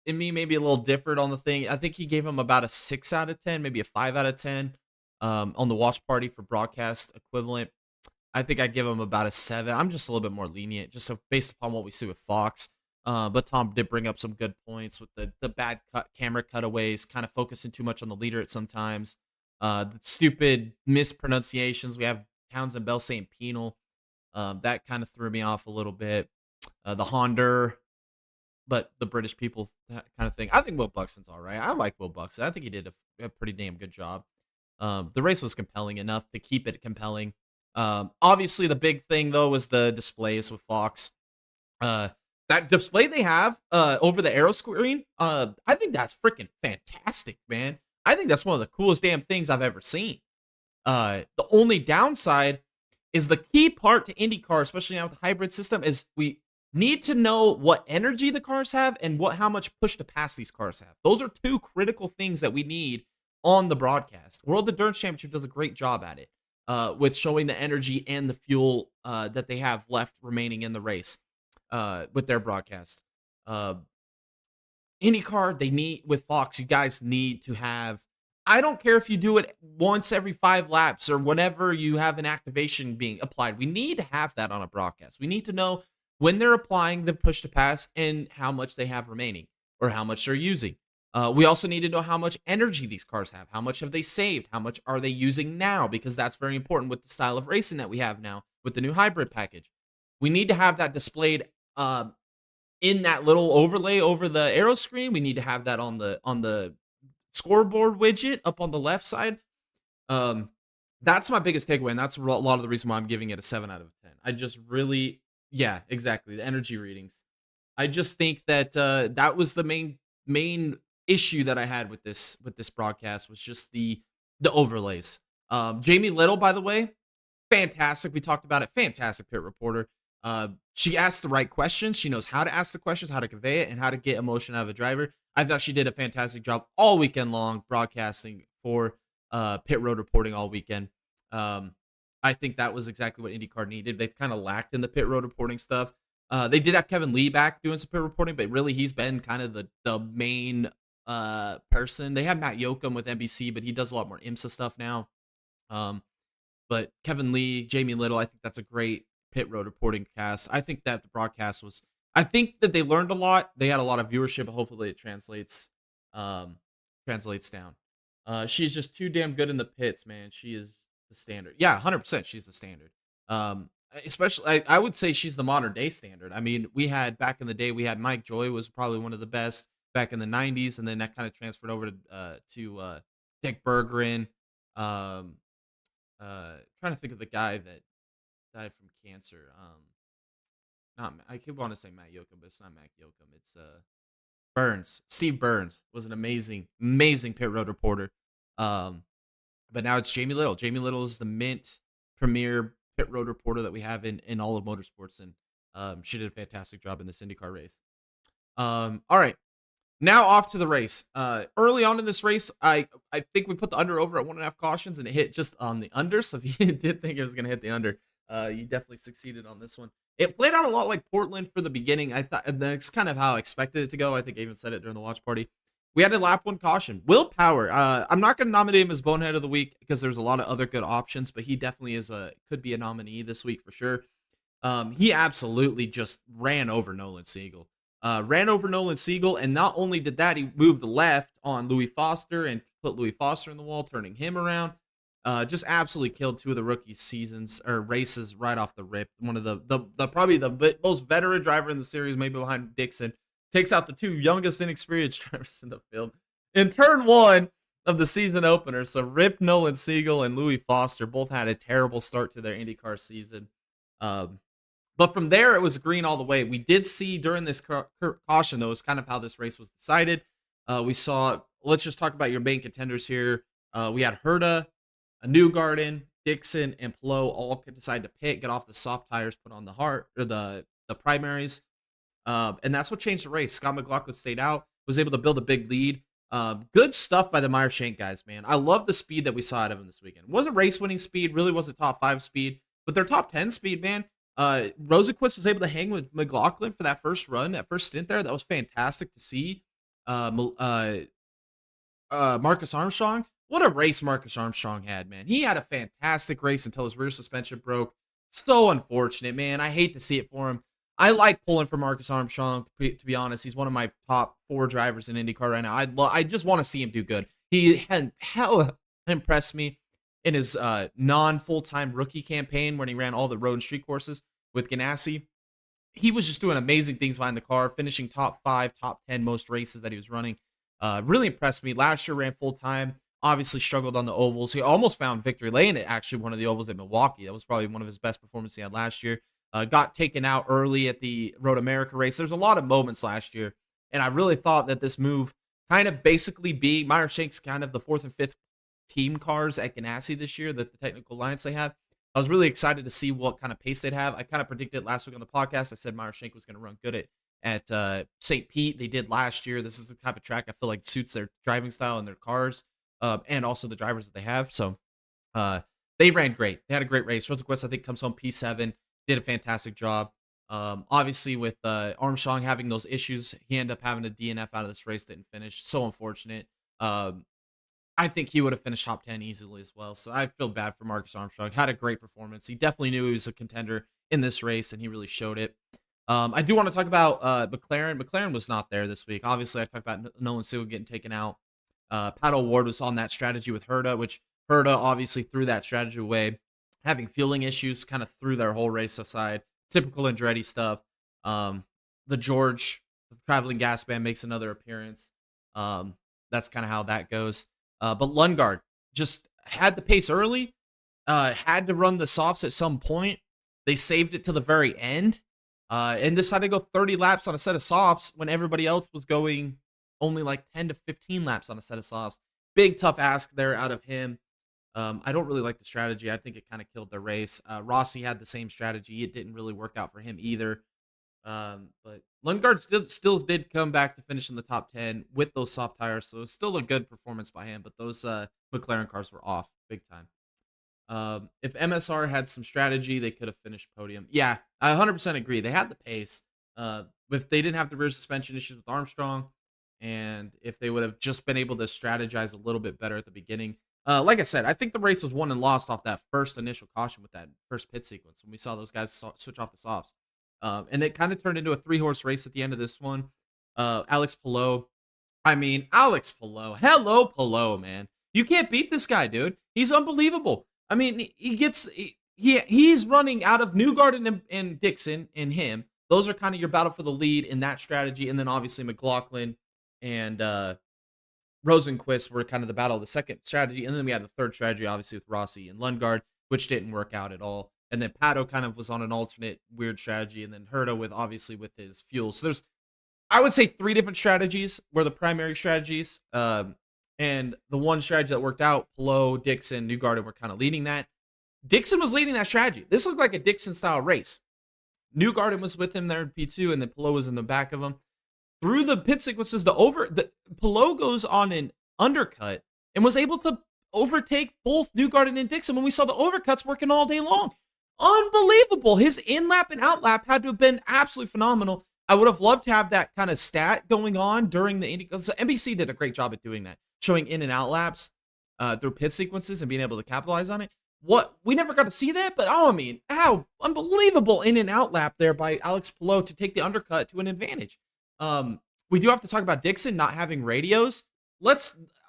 and me maybe a little different on the thing. I think he gave him about a 6 out of 10, maybe a 5 out of 10 on the watch party for broadcast equivalent. I think I give him about a 7. I'm just a little bit more lenient, just based upon what we see with Fox. But Tom did bring up some good points with the bad camera cutaways, kind of focusing too much on the leader at sometimes. The stupid mispronunciations. We have Townsend Bell saying penal. That kind of threw me off a little bit. The Honda, but the British people that kind of thing. I think Will Buxton's all right. I like Will Buxton. I think he did a pretty damn good job. The race was compelling enough to keep it compelling. Obviously, the big thing, though, was the displays with Fox. That display they have over the aero screen, I think that's freaking fantastic, man. I think that's one of the coolest damn things I've ever seen. The only downside is the key part to IndyCar, especially now with the hybrid system, is we need to know what energy the cars have and how much push to pass these cars have. Those are 2 critical things that we need on the broadcast. World Endurance Championship does a great job at it with showing the energy and the fuel that they have left remaining in the race with their broadcast. IndyCar, they need, with Fox, you guys need to have, I don't care if you do it once every 5 laps or whenever you have an activation being applied. We need to have that on a broadcast. We need to know when they're applying the push to pass and how much they have remaining or how much they're using. We also need to know how much energy these cars have. How much have they saved? How much are they using now? Because that's very important with the style of racing that we have now with the new hybrid package. We need to have that displayed in that little overlay over the aero screen. We need to have that on the scoreboard widget up on the left side. That's my biggest takeaway, and that's a lot of the reason why I'm giving it a 7 out of 10. I just really, yeah, exactly, the energy readings. I just think that that was the main issue that I had with this broadcast was just the overlays. Jamie Little, by the way, fantastic. We talked about it. Fantastic pit reporter. She asked the right questions. She knows how to ask the questions, how to convey it, and how to get emotion out of a driver. I thought she did a fantastic job all weekend long broadcasting for pit road reporting all weekend. I think that was exactly what IndyCar needed. They've kind of lacked in the pit road reporting stuff. They did have Kevin Lee back doing some pit reporting, but really he's been kind of the main person. They have Matt Yoakum with NBC, but he does a lot more IMSA stuff now. But Kevin Lee, Jamie Little, I think that's a great pit road reporting cast. I think that the broadcast was, I think that they learned a lot. They had a lot of viewership, but hopefully it translates down. She's just too damn good in the pits, man. She is the standard. Yeah, 100% she's the standard. Especially, I would say she's the modern day standard. I mean, we had back in the day, we had Mike Joy was probably one of the best back in the 90s, and then that kind of transferred over to Dick Berggren. Trying to think of the guy that died from cancer. I keep wanting to say Matt Yoakum, but it's not Matt Yoakum. It's Burns. Steve Burns was an amazing pit road reporter. But now it's Jamie Little. Jamie Little is the mint premier pit road reporter that we have in all of motorsports, and she did a fantastic job in this IndyCar race. All right, now off to the race. Early on in this race, I think we put the under over at 1.5 cautions, and it hit just on the under. So if you did think it was going to hit the under, you definitely succeeded on this one. It played out a lot like Portland for the beginning. I thought that's kind of how I expected it to go. I think I even said it during the watch party. we had a lap one caution. Will Power, I'm not going to nominate him as Bonehead of the Week because there's a lot of other good options, but he definitely could be a nominee this week for sure. He absolutely just ran over Nolan Siegel. And not only did that, he moved left on Louis Foster and put Louis Foster in the wall, turning him around. Just absolutely killed two of the rookie seasons or races right off the rip. One of the probably the most veteran driver in the series, maybe behind Dixon, takes out the two youngest inexperienced drivers in the field in turn one of the season opener. So rip Nolan Siegel and Louis Foster both had a terrible start to their IndyCar season. But from there, it was green all the way. We did see during this caution, though, is kind of how this race was decided. We saw, let's just talk about your main contenders here. We had Herta, Newgarden, Dixon, and Palou all decide to pit, get off the soft tires, put on the primaries. And that's what changed the race. Scott McLaughlin stayed out, was able to build a big lead. Good stuff by the Meyer-Shank guys, man. I love the speed that we saw out of them this weekend. It wasn't race-winning speed, really wasn't top 5 speed, but their top 10 speed, man. Rosenquist was able to hang with McLaughlin for that first run, that first stint there. That was fantastic to see. Marcus Armstrong, what a race Marcus Armstrong had, man. He had a fantastic race until his rear suspension broke. So unfortunate, man. I hate to see it for him. I like pulling for Marcus Armstrong, to be honest. He's one of my top 4 drivers in IndyCar right now. I just want to see him do good. He had hella impressed me in his non-full-time rookie campaign when he ran all the road and street courses with Ganassi. He was just doing amazing things behind the car, finishing top 5, top 10 most races that he was running. Really impressed me. Last year ran full-time, obviously struggled on the ovals. He almost found victory lane at actually one of the ovals at Milwaukee. That was probably one of his best performances he had last year. Got taken out early at the Road America race. There's a lot of moments last year, and I really thought that this move kind of basically being Meyer-Shank's kind of the 4th and 5th team cars at Ganassi this year, the technical alliance they have. I was really excited to see what kind of pace they'd have. I kind of predicted last week on the podcast. I said Meyer-Shank was going to run good at St. Pete. They did last year. This is the type of track I feel like suits their driving style and their cars, and also the drivers that they have. So they ran great. They had a great race. Rosenquist, I think, comes home P7. Did a fantastic job. Obviously, with Armstrong having those issues, he ended up having a DNF out of this race, didn't finish. So unfortunate. I think he would have finished top 10 easily as well. So I feel bad for Marcus Armstrong. Had a great performance. He definitely knew he was a contender in this race, and he really showed it. I do want to talk about McLaren. McLaren was not there this week. Obviously, I talked about Nolan Siegel getting taken out. Pat O'Ward was on that strategy with Herta, which Herta obviously threw that strategy away. Having fueling issues kind of threw their whole race aside. Typical Andretti stuff. The George, the traveling gas band, makes another appearance. That's kind of how that goes. But Lundgaard just had the pace early, had to run the softs at some point. They saved it to the very end, and decided to go 30 laps on a set of softs when everybody else was going only like 10 to 15 laps on a set of softs. Big, tough ask there out of him. I don't really like the strategy. I think it kind of killed the race. Rossi had the same strategy. It didn't really work out for him either. But Lundgaard still did come back to finish in the top 10 with those soft tires. So it's still a good performance by him. But those McLaren cars were off big time. If MSR had some strategy, they could have finished podium. Yeah, I 100% agree. They had the pace. If they didn't have the rear suspension issues with Armstrong, and if they would have just been able to strategize a little bit better at the beginning. Like I said, I think the race was won and lost off that first initial caution with that first pit sequence when we saw those guys switch off the softs. And it kind of turned into a 3-horse race at the end of this one. Alex Palou. Alex Palou. Hello, Palou, man. You can't beat this guy, dude. He's unbelievable. I mean, he's running out of Newgarden and Dixon and him. Those are kind of your battle for the lead in that strategy. And then obviously McLaughlin and Rosenquist were kind of the battle of the second strategy. And then we had the third strategy, obviously, with Rossi and Lundgaard, which didn't work out at all. And then Pato kind of was on an alternate weird strategy. And then Herta with his fuel. So there's, I would say, 3 different strategies were the primary strategies. And the one strategy that worked out, Palou, Dixon, Newgarden were kind of leading that. Dixon was leading that strategy. This looked like a Dixon-style race. Newgarden was with him there in P2, and then Palou was in the back of him. Through the pit sequences, Palou goes on an undercut and was able to overtake both Newgarden and Dixon when we saw the overcuts working all day long. Unbelievable. His in-lap and out-lap had to have been absolutely phenomenal. I would have loved to have that kind of stat going on during the Indy, because NBC did a great job at doing that, showing in and out laps through pit sequences and being able to capitalize on it. What we never got to see that, but oh, I mean, how unbelievable in and out lap there by Alex Palou to take the undercut to an advantage. We do have to talk about Dixon not having radios.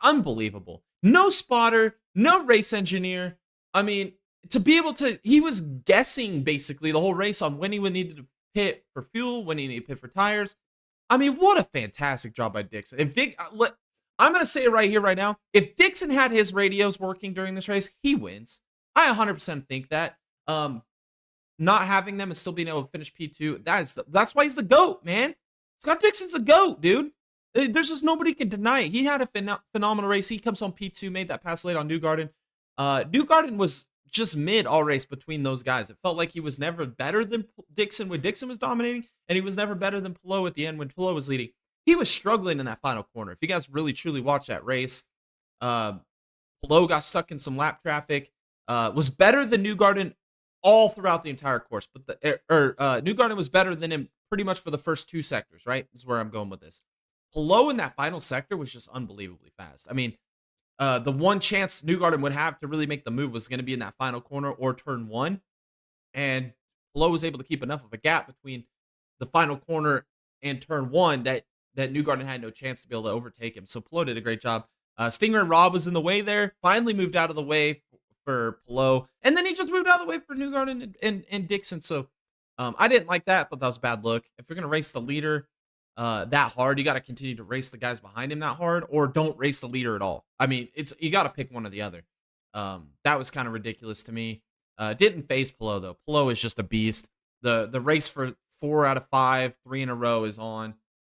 Unbelievable. No spotter, no race engineer. I mean, to be able to, he was guessing basically the whole race on when he would need to pit for fuel, when he needed to pit for tires. I mean, what a fantastic job by Dixon. I'm going to say it right here, right now. If Dixon had his radios working during this race, he wins. I 100% think that. Not having them and still being able to finish P2, that's why he's the GOAT, man. Scott Dixon's the GOAT, dude. There's just nobody can deny it. He had a phenomenal race. He comes on P2, made that pass late on Newgarden. Newgarden was just mid all race between those guys. It felt like he was never better than Dixon when Dixon was dominating, and he was never better than Palou at the end when Palou was leading. He was struggling in that final corner. If you guys really truly watch that race, Palou got stuck in some lap traffic. Was better than Newgarden all throughout the entire course, but Newgarden was better than him pretty much for the first two sectors, right? Is where I'm going with this. Palou in that final sector was just unbelievably fast. I mean, the one chance Newgarden would have to really make the move was going to be in that final corner or turn one, and Palou was able to keep enough of a gap between the final corner and turn one that Newgarden had no chance to be able to overtake him. So Palou did a great job. Stingray Robb was in the way there, finally moved out of the way for Palou, and then he just moved out of the way for Newgarden and Dixon. So I didn't like that. I thought that was a bad look. If you're going to race the leader that hard, you got to continue to race the guys behind him that hard, or don't race the leader at all. I mean, you got to pick one or the other. That was kind of ridiculous to me. Didn't phase Palou though. Palou is just a beast. The race for 4 out of 5, 3 in a row is on.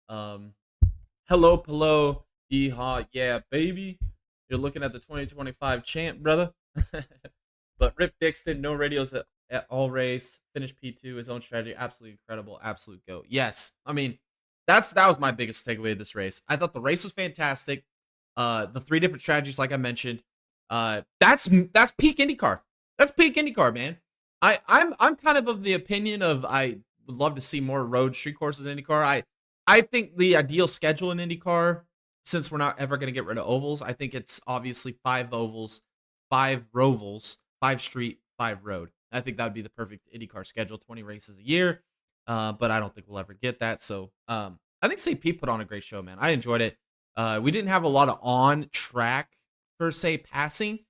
Hello, Palou. Yeehaw, yeah, baby. You're looking at the 2025 champ, brother. But Rip Dixon, no radios at all race. Finished P2, his own strategy. Absolutely incredible. Absolute GOAT. Yes. I mean, that was my biggest takeaway of this race. I thought the race was fantastic. The 3 different strategies, like I mentioned. That's peak IndyCar. That's peak IndyCar, man. I'm kind of the opinion of I would love to see more road street courses in IndyCar. I think the ideal schedule in IndyCar, since we're not ever going to get rid of ovals, I think it's obviously 5 ovals, 5 rovals, 5 street, 5 road. I think that would be the perfect IndyCar schedule, 20 races a year. But I don't think we'll ever get that. So I think CP put on a great show, man. I enjoyed it. We didn't have a lot of on track per se passing.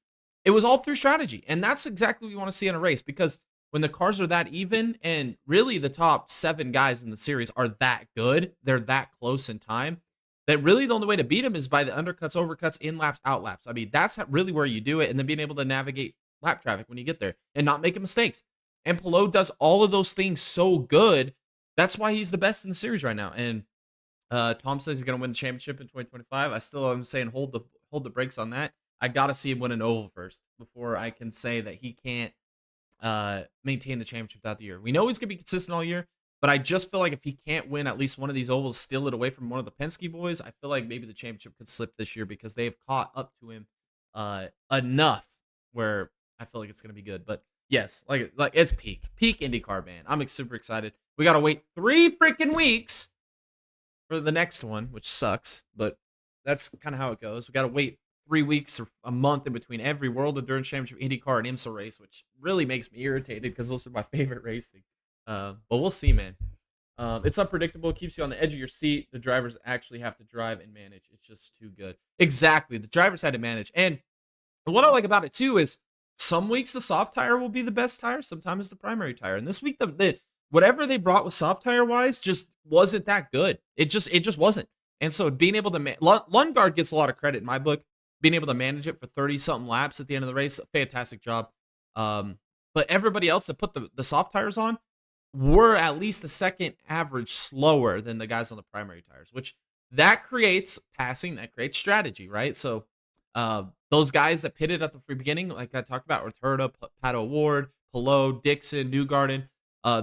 It was all through strategy, and that's exactly what you want to see in a race, because when the cars are that even, and really the top 7 guys in the series are that good, they're that close in time, that really the only way to beat them is by the undercuts, overcuts, in laps, out laps. I mean, that's really where you do it, and then being able to navigate lap traffic when you get there and not making mistakes. And Palou does all of those things so good. That's why he's the best in the series right now. And Tom says he's going to win the championship in 2025. I still am saying hold the brakes on that. I got to see him win an oval first before I can say that he can't maintain the championship throughout the year. We know he's going to be consistent all year, but I just feel like if he can't win at least one of these ovals, steal it away from one of the Penske boys, I feel like maybe the championship could slip this year, because they've caught up to him enough where I feel like it's going to be good. But yes, like it's peak IndyCar, man. I'm super excited. We got to wait 3 freaking weeks for the next one, which sucks, but that's kind of how it goes. We got to wait 3 weeks or a month in between every World Endurance Championship, IndyCar, and IMSA race, which really makes me irritated because those are my favorite racing. But we'll see, man. It's unpredictable. It keeps you on the edge of your seat. The drivers actually have to drive and manage. It's just too good. Exactly. The drivers had to manage. And what I like about it, too, is some weeks the soft tire will be the best tire. Sometimes the primary tire. And this week, whatever they brought with soft tire wise just wasn't that good. It just wasn't. And so being able to Lundgaard gets a lot of credit in my book. Being able to manage it for 30-something laps at the end of the race, fantastic job. But everybody else that put the soft tires on were at least a second average slower than the guys on the primary tires, which that creates passing, that creates strategy, right? So those guys that pitted at the free beginning, like I talked about, with Herta, Pato O'Ward, Palou, Dixon, Newgarden,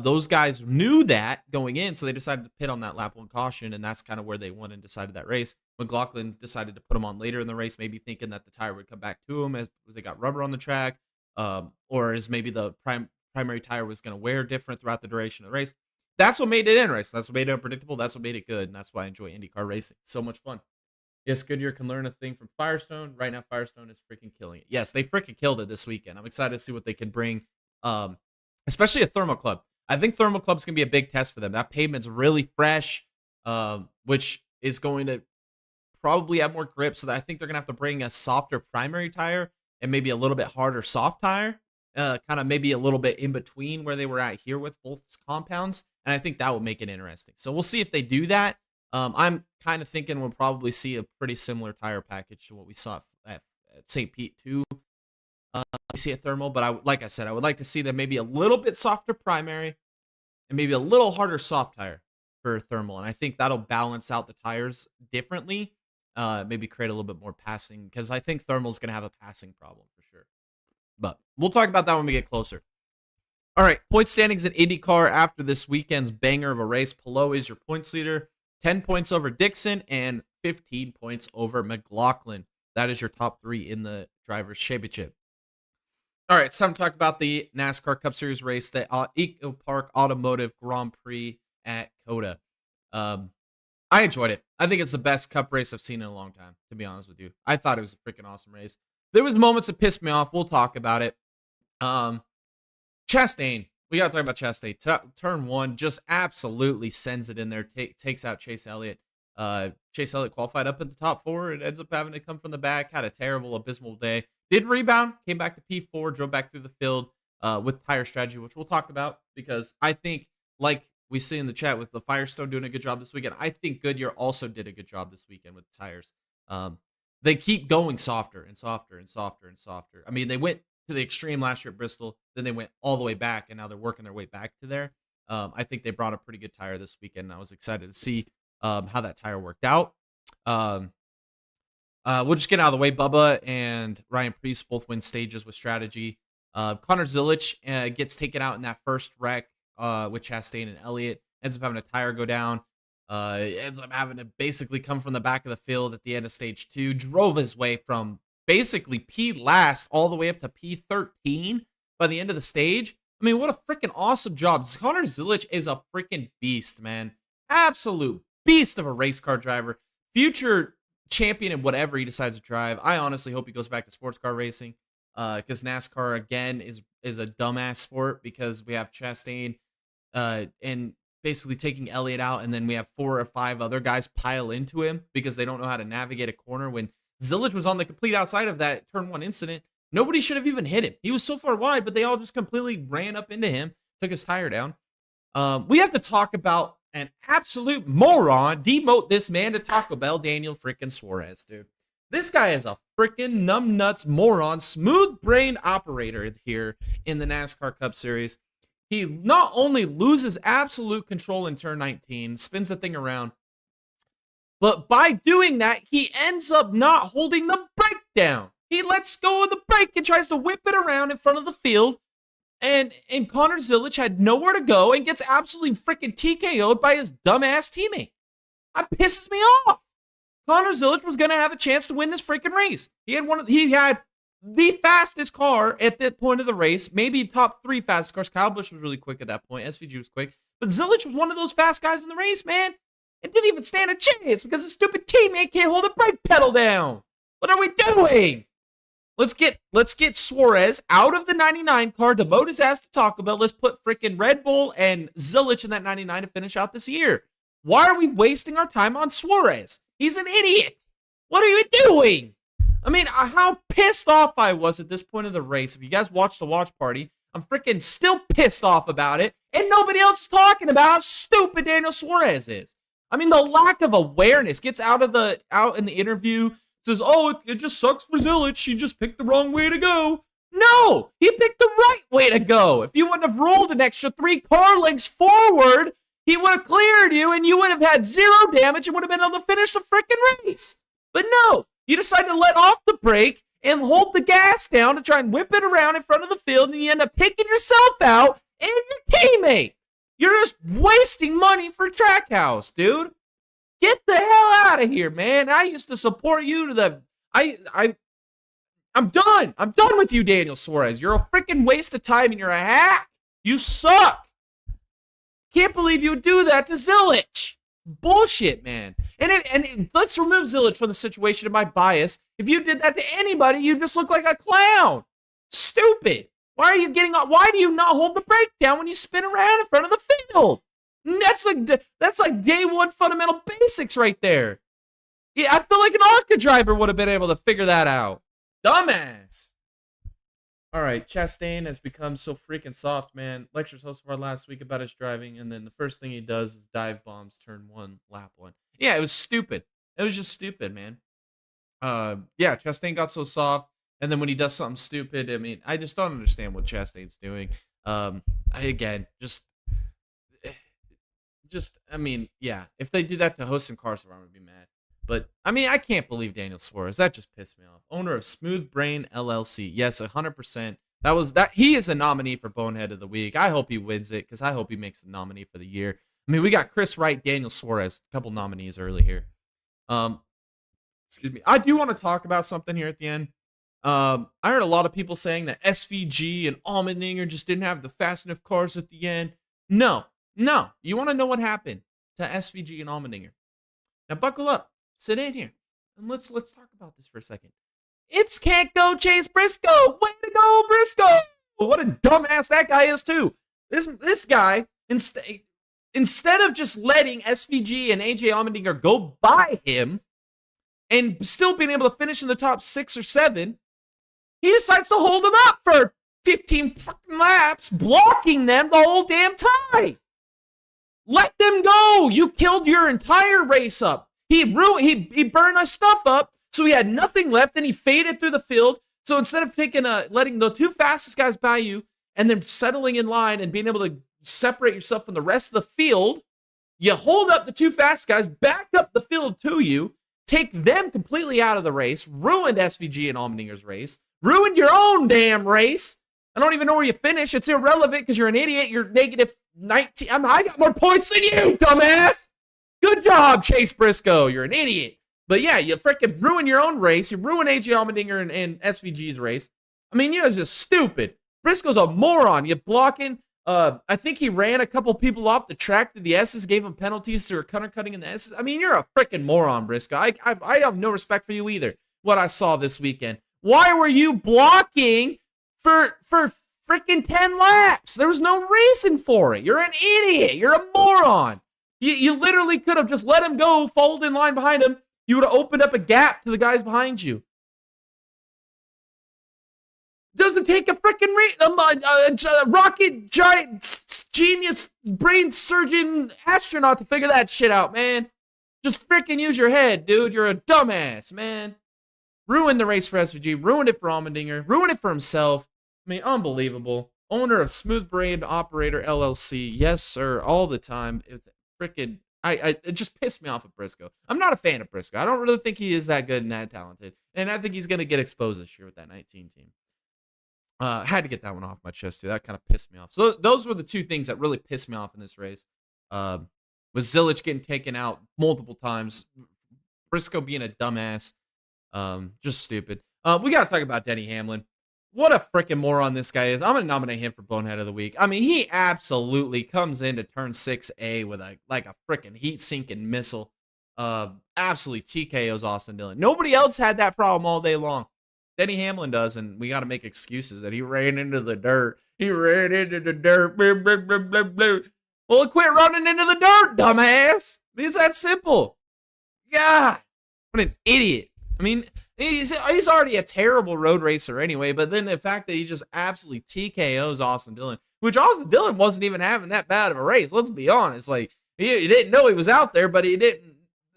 those guys knew that going in, so they decided to pit on that lap 1 caution, and that's kind of where they won and decided that race. McLaughlin decided to put him on later in the race, maybe thinking that the tire would come back to him as they got rubber on the track, or as maybe the primary tire was going to wear different throughout the duration of the race. that's what made it interesting. That's what made it unpredictable. That's what made it good. And that's why I enjoy IndyCar racing. So much fun. Yes, Goodyear can learn a thing from Firestone. Right now, Firestone is freaking killing it. Yes, they freaking killed it this weekend. I'm excited to see what they can bring, especially a Thermal Club. I think Thermal Club's going to be a big test for them. That pavement's really fresh, which is going to probably have more grip. So that I think they're going to have to bring a softer primary tire and maybe a little bit harder soft tire, kind of maybe a little bit in between where they were at here with both compounds. And I think that will make it interesting. So we'll see if they do that. I'm kind of thinking we'll probably see a pretty similar tire package to what we saw at St. Pete too. We see a thermal, but like I said, I would like to see them maybe a little bit softer primary and maybe a little harder soft tire for thermal. And I think that'll balance out the tires differently. Maybe create a little bit more passing, because I think thermal's going to have a passing problem for sure. But we'll talk about that when we get closer. All right, point standings at IndyCar after this weekend's banger of a race. Palou is your points leader. 10 points over Dixon and 15 points over McLaughlin. That is your top three in the Drivers' Championship. All right, it's time to talk about the NASCAR Cup Series race, the Eco Park Automotive Grand Prix at COTA. I enjoyed it. I think it's the best Cup race I've seen in a long time, to be honest with you. I thought it was a freaking awesome race. There was moments that pissed me off. We'll talk about it. Chastain. We got to talk about Chastain. Turn one just absolutely sends it in there, takes out Chase Elliott. Chase Elliott qualified up at the top four and ends up having to come from the back. Had a terrible, abysmal day. Did rebound, came back to P4, drove back through the field with tire strategy, which we'll talk about, because I think, like we see in the chat with the Firestone doing a good job this weekend, I think Goodyear also did a good job this weekend with the tires. They keep going softer and softer and softer and softer. I mean, they went to the extreme last year at Bristol, then they went all the way back, and now they're working their way back to there. I think they brought a pretty good tire this weekend, and I was excited to see how that tire worked out. We'll just get out of the way. Bubba and Ryan Preece both win stages with strategy. Connor Zilic gets taken out in that first wreck with Chastain and Elliott. Ends up having a tire go down. Ends up having to basically come from the back of the field at the end of stage 2. Drove his way from basically P last all the way up to P13 by the end of the stage. I mean, what a freaking awesome job. Connor Zilic is a freaking beast, man. Absolute beast of a race car driver. Future champion in whatever he decides to drive. I honestly hope he goes back to sports car racing, because NASCAR, again, is a dumbass sport, because we have Chastain and basically taking Elliott out, and then we have 4 or 5 other guys pile into him because they don't know how to navigate a corner. When Zilic was on the complete outside of that turn 1 incident, nobody should have even hit him. He was so far wide, but they all just completely ran up into him, took his tire down. We have to talk about an absolute moron. Demote this man to Taco Bell, Daniel freaking Suarez, dude. This guy is a freaking numbnuts moron, smooth-brained operator here in the NASCAR Cup Series. He not only loses absolute control in turn 19, spins the thing around, but by doing that, he ends up not holding the brake down. He lets go of the brake and tries to whip it around in front of the field. And Connor Zilic had nowhere to go and gets absolutely freaking TKO'd by his dumbass teammate. That pisses me off. Connor Zilic was going to have a chance to win this freaking race. He had the fastest car at that point of the race, maybe top 3 fastest cars. Kyle Busch was really quick at that point. SVG was quick. But Zilic was one of those fast guys in the race, man. And didn't even stand a chance because his stupid teammate can't hold the brake pedal down. What are we doing? Let's get Suarez out of the 99 car, demote his ass to Taco Bell. Let's put freaking Red Bull and Zilic in that 99 to finish out this year. Why are we wasting our time on Suarez? He's an idiot. What are you doing? I mean, how pissed off I was at this point of the race. If you guys watched the watch party, I'm freaking still pissed off about it, and nobody else is talking about how stupid Daniel Suarez is. I mean, the lack of awareness gets out in the interview. Says, oh, it just sucks for Zilic. She just picked the wrong way to go. No, he picked the right way to go. If you wouldn't have rolled an extra 3 car lengths forward, he would have cleared you and you would have had 0 damage and would have been able to finish the freaking race. But no, you decided to let off the brake and hold the gas down to try and whip it around in front of the field, and you end up taking yourself out and your teammate. You're just wasting money for Trackhouse, dude. Get the hell out of here, man. I used to support you to the... I'm done. I'm done with you, Daniel Suarez. You're a freaking waste of time and you're a hack. You suck. Can't believe you would do that to Zilich. Bullshit, man. And let's remove Zilich from the situation of my bias. If you did that to anybody, you just look like a clown. Stupid. Why do you not hold the brake down when you spin around in front of the field? That's like day one fundamental basics right there. Yeah, I feel like an ARCA driver would have been able to figure that out. Dumbass. All right, Chastain has become so freaking soft, man. Lectures hosted for last week about his driving, and then the first thing he does is dive bombs turn one, lap one. Yeah, it was stupid. It was just stupid, man. Yeah, Chastain got so soft, and then when he does something stupid, I mean, I just don't understand what Chastain's doing. I mean, yeah, if they do that to Host and Carson, I would be mad. But, I mean, I can't believe Daniel Suarez. That just pissed me off. Owner of Smooth Brain LLC. Yes, 100%. He is a nominee for Bonehead of the Week. I hope he wins it because I hope he makes a nominee for the year. I mean, we got Chris Wright, Daniel Suarez, a couple nominees early here. Excuse me. I do want to talk about something here at the end. I heard a lot of people saying that SVG and Allmendinger just didn't have the fast enough cars at the end. No. You want to know what happened to SVG and Allmendinger? Now, buckle up. Sit in here, and let's talk about this for a second. It's can't go Chase Briscoe. Way to go, Briscoe. What a dumbass that guy is, too. This guy, instead of just letting SVG and AJ Allmendinger go by him and still being able to finish in the top 6 or 7, he decides to hold them up for 15 fucking laps, blocking them the whole damn time. Let them go. You killed your entire race up. He burned our stuff up, so he had nothing left, and he faded through the field. So instead of letting the 2 fastest guys by you and then settling in line and being able to separate yourself from the rest of the field, you hold up the 2 fast guys, back up the field to you, take them completely out of the race, ruined SVG and Allmendinger's race, ruined your own damn race. I don't even know where you finish. It's irrelevant because you're an idiot. You're negative 19. I got more points than you, dumbass. Good job, Chase Briscoe. You're an idiot. But yeah, you freaking ruin your own race. You ruin AJ Allmendinger and SVG's race. I mean, you're just stupid. Briscoe's a moron. You blocking. I think he ran a couple people off the track through the S's, gave him penalties through cutting in the S's. I mean, you're a freaking moron, Briscoe. I have no respect for you either, what I saw this weekend. Why were you blocking for freaking 10 laps? There was no reason for it. You're an idiot. You're a moron. You literally could have just let him go, followed in line behind him. You would have opened up a gap to the guys behind you. Doesn't take a freaking rocket giant genius brain surgeon astronaut to figure that shit out, man. Just freaking use your head, dude. You're a dumbass, man. Ruined the race for SVG. Ruined it for Allmendinger. Ruined it for himself. I mean, unbelievable. Owner of Smooth Brain Operator LLC. Yes, sir. All the time. Freaking, it just pissed me off at Briscoe. I'm not a fan of Briscoe. I don't really think he is that good and that talented. And I think he's going to get exposed this year with that 19 team. Had to get that one off my chest, too. That kind of pissed me off. So those were the 2 things that really pissed me off in this race. Was Zilich getting taken out multiple times. Briscoe being a dumbass. Just stupid. We got to talk about Denny Hamlin. What a freaking moron this guy is. I'm going to nominate him for Bonehead of the Week. I mean, he absolutely comes into turn 6A with a freaking heat-sinking missile. Absolutely TKOs Austin Dillon. Nobody else had that problem all day long. Denny Hamlin does, and we got to make excuses that he ran into the dirt. He ran into the dirt. Blah, blah, blah, blah, blah. Well, quit running into the dirt, dumbass. It's that simple. God, what an idiot. I mean, he's already a terrible road racer anyway, but then the fact that he just absolutely TKOs Austin Dillon, which Austin Dillon wasn't even having that bad of a race. Let's be honest. Like, he didn't know he was out there, but he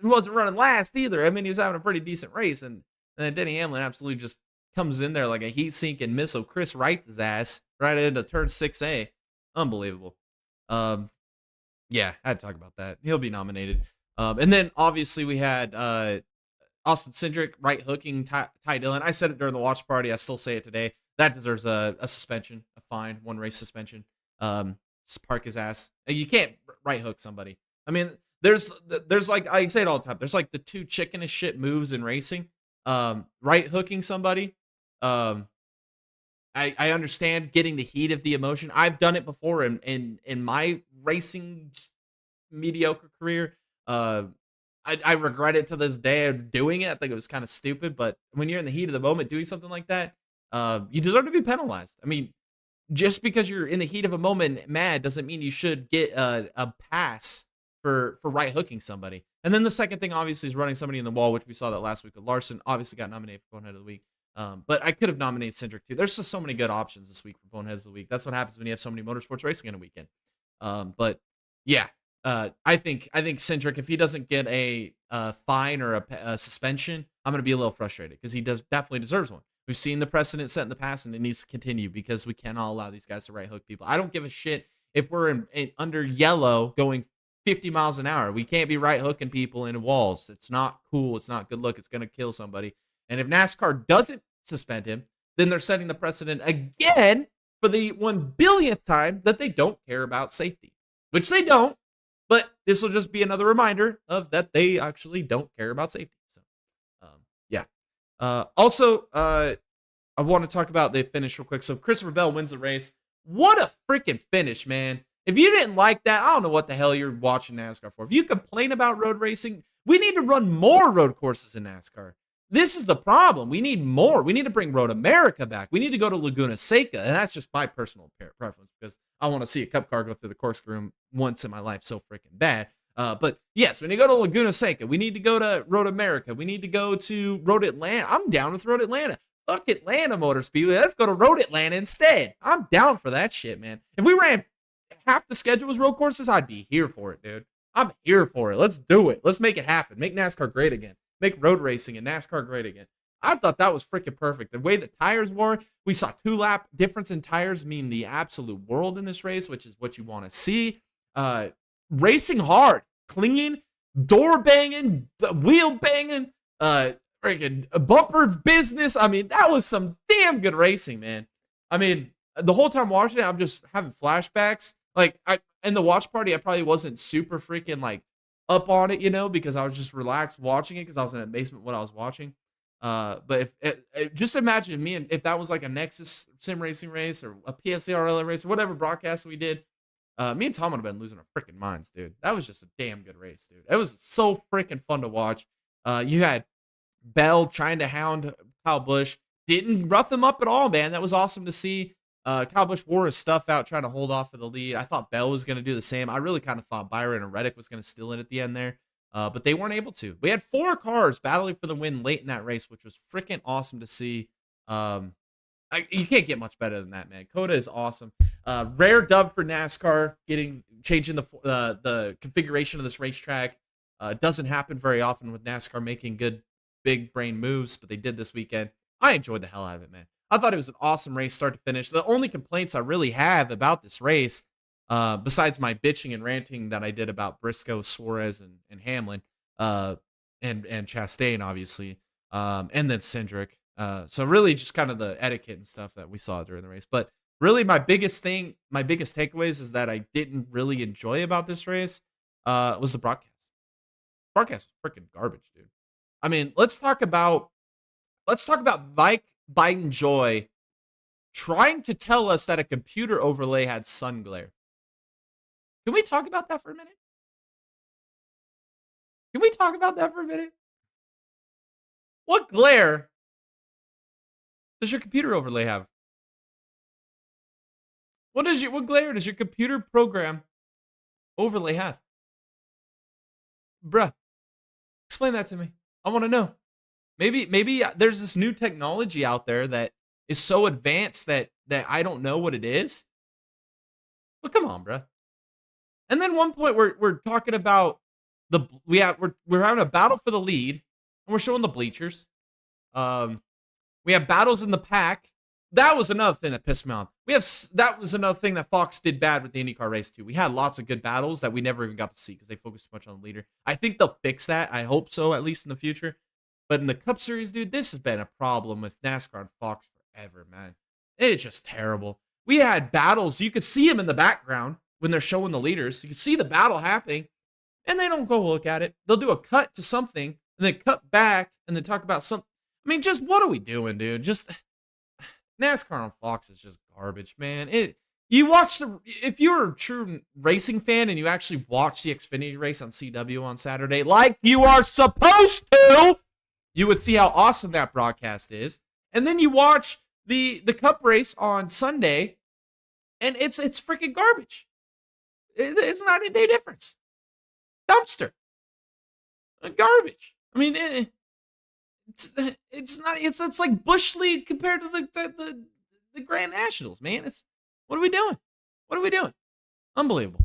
wasn't running last either. I mean, he was having a pretty decent race, and then Denny Hamlin absolutely just comes in there like a heat-sinking missile. Chris Wrights his ass right into turn 6A. Unbelievable. Yeah, I had to talk about that. He'll be nominated. And then, obviously, we had Austin Cindric right-hooking Ty Dillon. I said it during the watch party. I still say it today. That deserves a suspension, a fine, 1 race suspension. Just park his ass. You can't right-hook somebody. I mean, there's like, I say it all the time, there's like the 2 chicken-ish shit moves in racing. Right-hooking somebody. I understand getting the heat of the emotion. I've done it before in my racing mediocre career. I regret it to this day of doing it. I think it was kind of stupid, but when you're in the heat of the moment doing something like that, you deserve to be penalized. I mean, just because you're in the heat of a moment mad doesn't mean you should get a pass for right hooking somebody. And then the second thing, obviously, is running somebody in the wall, which we saw that last week with Larson. Obviously, got nominated for Bonehead of the Week. But I could have nominated Cindric too. There's just so many good options this week for Boneheads of the Week. That's what happens when you have so many motorsports racing in a weekend. But yeah, I think Cindric, if he doesn't get a fine or a suspension, I'm going to be a little frustrated because he definitely deserves one. We've seen the precedent set in the past, and it needs to continue because we cannot allow these guys to right hook people. I don't give a shit if we're under yellow going 50 miles an hour. We can't be right hooking people in walls. It's not cool. It's not good look. It's going to kill somebody. And if NASCAR doesn't suspend him, then they're setting the precedent again for the 1 billionth time that they don't care about safety, which they don't. But this will just be another reminder of that they actually don't care about safety. So, yeah. Also, I want to talk about the finish real quick. So Christopher Bell wins the race. What a freaking finish, man. If you didn't like that, I don't know what the hell you're watching NASCAR for. If you complain about road racing, we need to run more road courses in NASCAR. This is the problem. We need more. We need to bring Road America back. We need to go to Laguna Seca. And that's just my personal preference because I want to see a cup car go through the corkscrew once in my life so freaking bad. But yes, when you go to Laguna Seca, we need to go to Road America. We need to go to Road Atlanta. I'm down with Road Atlanta. Fuck Atlanta Motor Speedway. Let's go to Road Atlanta instead. I'm down for that shit, man. If we ran half the schedule as road courses, I'd be here for it, dude. I'm here for it. Let's do it. Let's make it happen. Make NASCAR great again. Make road racing and NASCAR great again. I thought that was freaking perfect. The way the tires were, we saw 2-lap difference in tires mean the absolute world in this race, which is what you want to see. Racing hard, clean, door banging, wheel banging, freaking bumper business. I mean, that was some damn good racing, man. I mean, the whole time watching it, I'm just having flashbacks. Like, in the watch party, I probably wasn't super freaking, like, up on it, you know, because I was just relaxed watching it because I was in the basement when I was watching. But just imagine me and if that was like a Nexus sim racing race or a PSCRL race or whatever broadcast we did, me and Tom would have been losing our freaking minds, dude. That was just a damn good race, dude. It was so freaking fun to watch. You had Bell trying to hound Kyle Busch, didn't rough him up at all, man. That was awesome to see. Kyle Busch wore his stuff out trying to hold off for the lead. I thought Bell was going to do the same. I really kind of thought Byron and Reddick was going to steal it at the end there, but they weren't able to. We had 4 cars battling for the win late in that race, which was freaking awesome to see. You can't get much better than that, man. Coda is awesome. Rare dub for NASCAR, changing the configuration of this racetrack. Doesn't happen very often with NASCAR making good big brain moves, but they did this weekend. I enjoyed the hell out of it, man. I thought it was an awesome race start to finish. The only complaints I really have about this race, besides my bitching and ranting that I did about Briscoe, Suarez, and Hamlin, and Chastain, obviously, and then Cindric. So really just kind of the etiquette and stuff that we saw during the race. But really my biggest takeaways is that I didn't really enjoy about this race was the broadcast. Broadcast was freaking garbage, dude. I mean, let's talk about Mike Biden Joy trying to tell us that a computer overlay had sun glare. Can we talk about that for a minute? What glare does your computer overlay have? What glare does your computer program overlay have? Bruh, explain that to me. I want to know. Maybe there's this new technology out there that is so advanced that I don't know what it is. But come on, bro. And then one point we're talking about we're having a battle for the lead, and we're showing the bleachers. We have battles in the pack. That was another thing that pissed me off. That was another thing that Fox did bad with the IndyCar race too. We had lots of good battles that we never even got to see because they focused too much on the leader. I think they'll fix that. I hope so, at least in the future. But in the Cup Series, dude, this has been a problem with NASCAR and Fox forever, man. It's just terrible. We had battles. You could see them in the background when they're showing the leaders. You could see the battle happening, and they don't go look at it. They'll do a cut to something, and then cut back, and then talk about something. I mean, just what are we doing, dude? Just NASCAR on Fox is just garbage, man. if you're a true racing fan and you actually watch the Xfinity race on CW on Saturday, like you are supposed to, you would see how awesome that broadcast is. And then you watch the Cup race on Sunday, and it's freaking garbage. It's not a day difference. Dumpster. Garbage. I mean, it's not. It's like Bush League compared to the Grand Nationals, man. What are we doing? What are we doing? Unbelievable.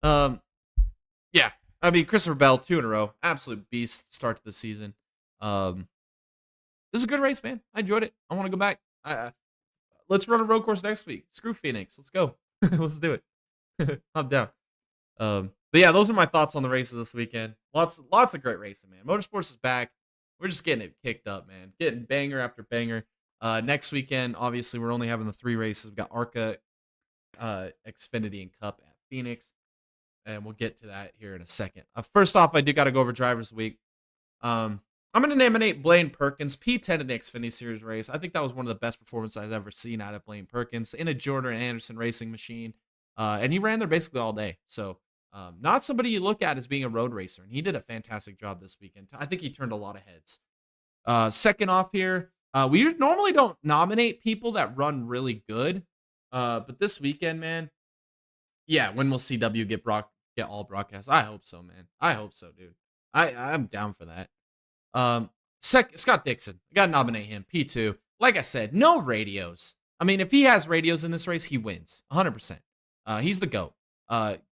Yeah. I mean, Christopher Bell, 2 in a row, absolute beast start to the season. This is a good race, man. I enjoyed it. I want to go back. Let's run a road course next week. Screw Phoenix. Let's go. Let's do it. I'm down. But yeah, those are my thoughts on the races this weekend. Lots of great racing, man. Motorsports is back. We're just getting it kicked up, man. Getting banger after banger. Next weekend, obviously, we're only having the 3 races. We've got ARCA, Xfinity, and Cup at Phoenix. And we'll get to that here in a second. First off, I do got to go over Drivers Week. I'm going to nominate Blaine Perkins, P10 in the Xfinity Series race. I think that was one of the best performances I've ever seen out of Blaine Perkins in a Jordan Anderson racing machine. And he ran there basically all day. So not somebody you look at as being a road racer. And he did a fantastic job this weekend. I think he turned a lot of heads. Second off here, we normally don't nominate people that run really good. But this weekend, man, yeah, when will CW get all broadcasts? I hope so, man. I hope so, dude. I'm down for that. Scott Dixon, I gotta nominate him. P2. Like I said, no radios. I mean, if he has radios in this race, he wins 100%. He's the GOAT.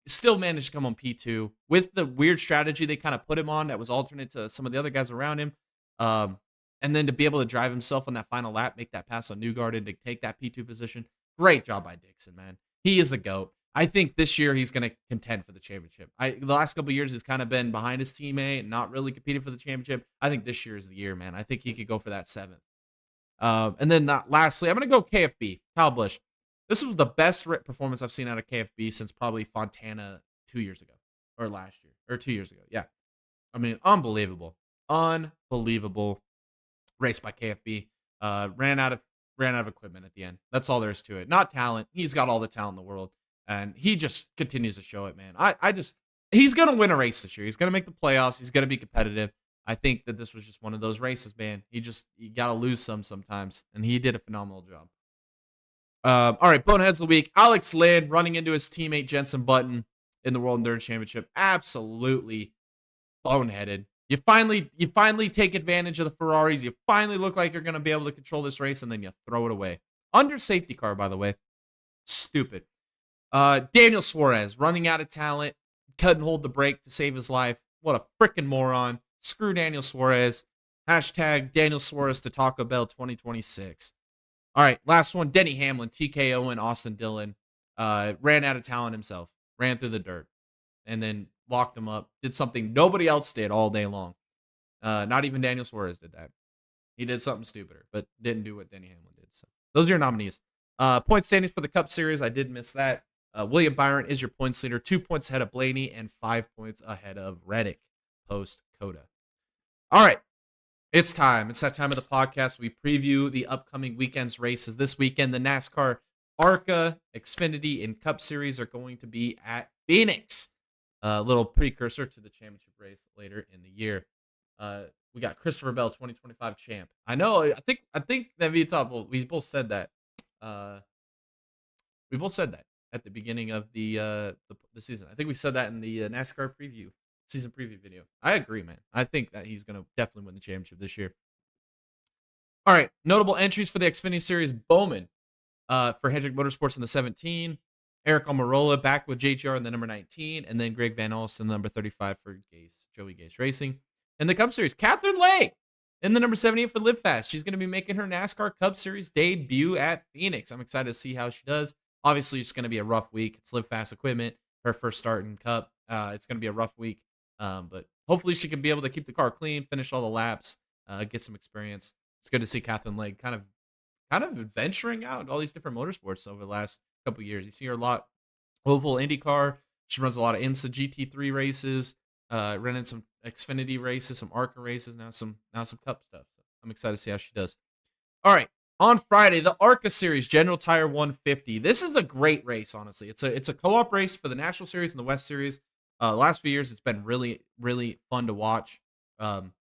Still managed to come on P2 with the weird strategy they kind of put him on that was alternate to some of the other guys around him. And then to be able to drive himself on that final lap, make that pass on Newgarden to take that P2 position. Great job by Dixon, man. He is the GOAT. I think this year he's going to contend for the championship. The last couple of years he's kind of been behind his teammate and not really competing for the championship. I think this year is the year, man. I think he could go for that 7th. And then lastly, I'm going to go KFB, Kyle Busch. This was the best performance I've seen out of KFB since probably Fontana 2 years ago or last year or 2 years ago. Yeah. I mean, unbelievable race by KFB. Ran out of equipment at the end. That's all there is to it. Not talent. He's got all the talent in the world. And he just continues to show it, man. He's going to win a race this year. He's going to make the playoffs. He's going to be competitive. I think that this was just one of those races, man. You got to lose sometimes. And he did a phenomenal job. All right, Boneheads of the Week. Alex Lynn running into his teammate Jenson Button in the World Endurance Championship. Absolutely boneheaded. You finally take advantage of the Ferraris. You finally look like you're going to be able to control this race, and then you throw it away. Under safety car, by the way. Stupid. Daniel Suarez running out of talent, couldn't hold the brake to save his life. What a freaking moron. Screw Daniel Suarez. Hashtag Daniel Suarez to Taco Bell 2026. All right, last one. Denny Hamlin, TKO and Austin Dillon. Ran out of talent himself. Ran through the dirt. And then locked him up. Did something nobody else did all day long. Not even Daniel Suarez did that. He did something stupider, but didn't do what Denny Hamlin did. So those are your nominees. Point standings for the Cup Series. I did miss that. William Byron is your points leader, 2 points ahead of Blaney and 5 points ahead of Reddick post Coda. All right, it's time. It's that time of the podcast. We preview the upcoming weekend's races. This weekend, the NASCAR ARCA, Xfinity, and Cup Series are going to be at Phoenix. A little precursor to the championship race later in the year. We got Christopher Bell, 2025 champ. I know. I think that we both said that. We both said that at the beginning of the season. I think we said that in the NASCAR season preview video. I agree, man. I think that he's going to definitely win the championship this year. All right, notable entries for the Xfinity Series. Bowman for Hendrick Motorsports in the 17. Eric Almirola back with JGR in the number 19. And then Greg Van Alsten, the number 35 for Joey Gase Racing. In the Cup Series, Catherine Legg in the number 78 for Live Fast. She's going to be making her NASCAR Cup Series debut at Phoenix. I'm excited to see how she does. Obviously, it's going to be a rough week. It's Live Fast equipment. Her first start in Cup. It's going to be a rough week. But hopefully she can be able to keep the car clean, finish all the laps, get some experience. It's good to see Catherine Legg kind of venturing out all these different motorsports over the last couple of years. You see her a lot. Oval IndyCar. She runs a lot of IMSA GT3 races. Running some Xfinity races, some ARCA races, now some Cup stuff. So I'm excited to see how she does. All right, On Friday, the ARCA Series General Tire 150. This is a great race, honestly. It's a co-op race for the National Series and the West Series. Last few years, it's been really fun to watch. Um,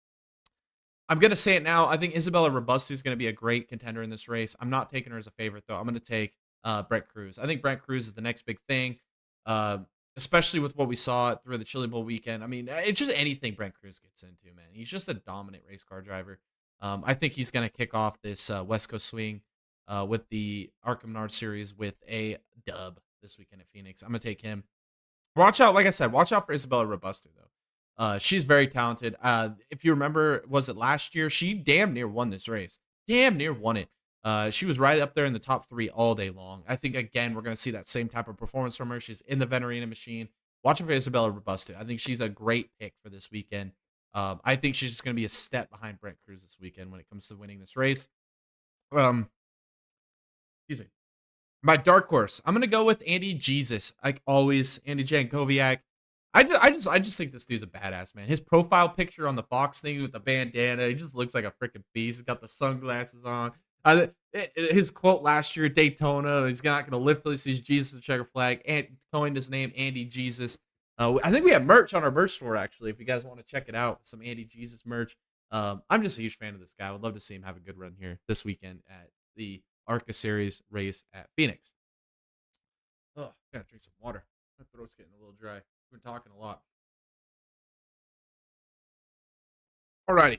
I'm gonna say it now. I think Isabella Robusto is gonna be a great contender in this race. I'm not taking her as a favorite though. I'm gonna take Brett Cruz. I think Brett Cruz is the next big thing, uh, especially with what we saw through the Chili Bowl weekend. I mean, it's just anything Brett Cruz gets into, man. He's just a dominant race car driver. I think he's gonna kick off this West Coast swing with the Arkham Menard Series with a dub this weekend at Phoenix. I'm gonna take him. Watch out, like I said, watch out for Isabella Robusto though. She's very talented. If you remember, was it last year? She damn near won this race. Damn near won it. She was right up there in the top 3 all day long. I think again we're gonna see that same type of performance from her. She's in the Venarina machine. Watching for Isabella Robusto. I think she's a great pick for this weekend. I think she's just gonna be a step behind Brent Cruz this weekend when it comes to winning this race. Um, excuse me. My dark horse. I'm gonna go with Andy Jesus. Like always, Andy Jankovic. I just think this dude's a badass, man. His profile picture on the Fox thing with the bandana, he just looks like a freaking beast. He's got the sunglasses on. His quote last year at Daytona, he's not going to lift till he sees Jesus in the checker flag, and coined his name, Andy Jesus. I think we have merch on our merch store, actually, if you guys want to check it out, some Andy Jesus merch. I'm just a huge fan of this guy. I would love to see him have a good run here this weekend at the ARCA Series race at Phoenix. Oh, gotta drink some water. My throat's getting a little dry. We've been talking a lot. Alrighty.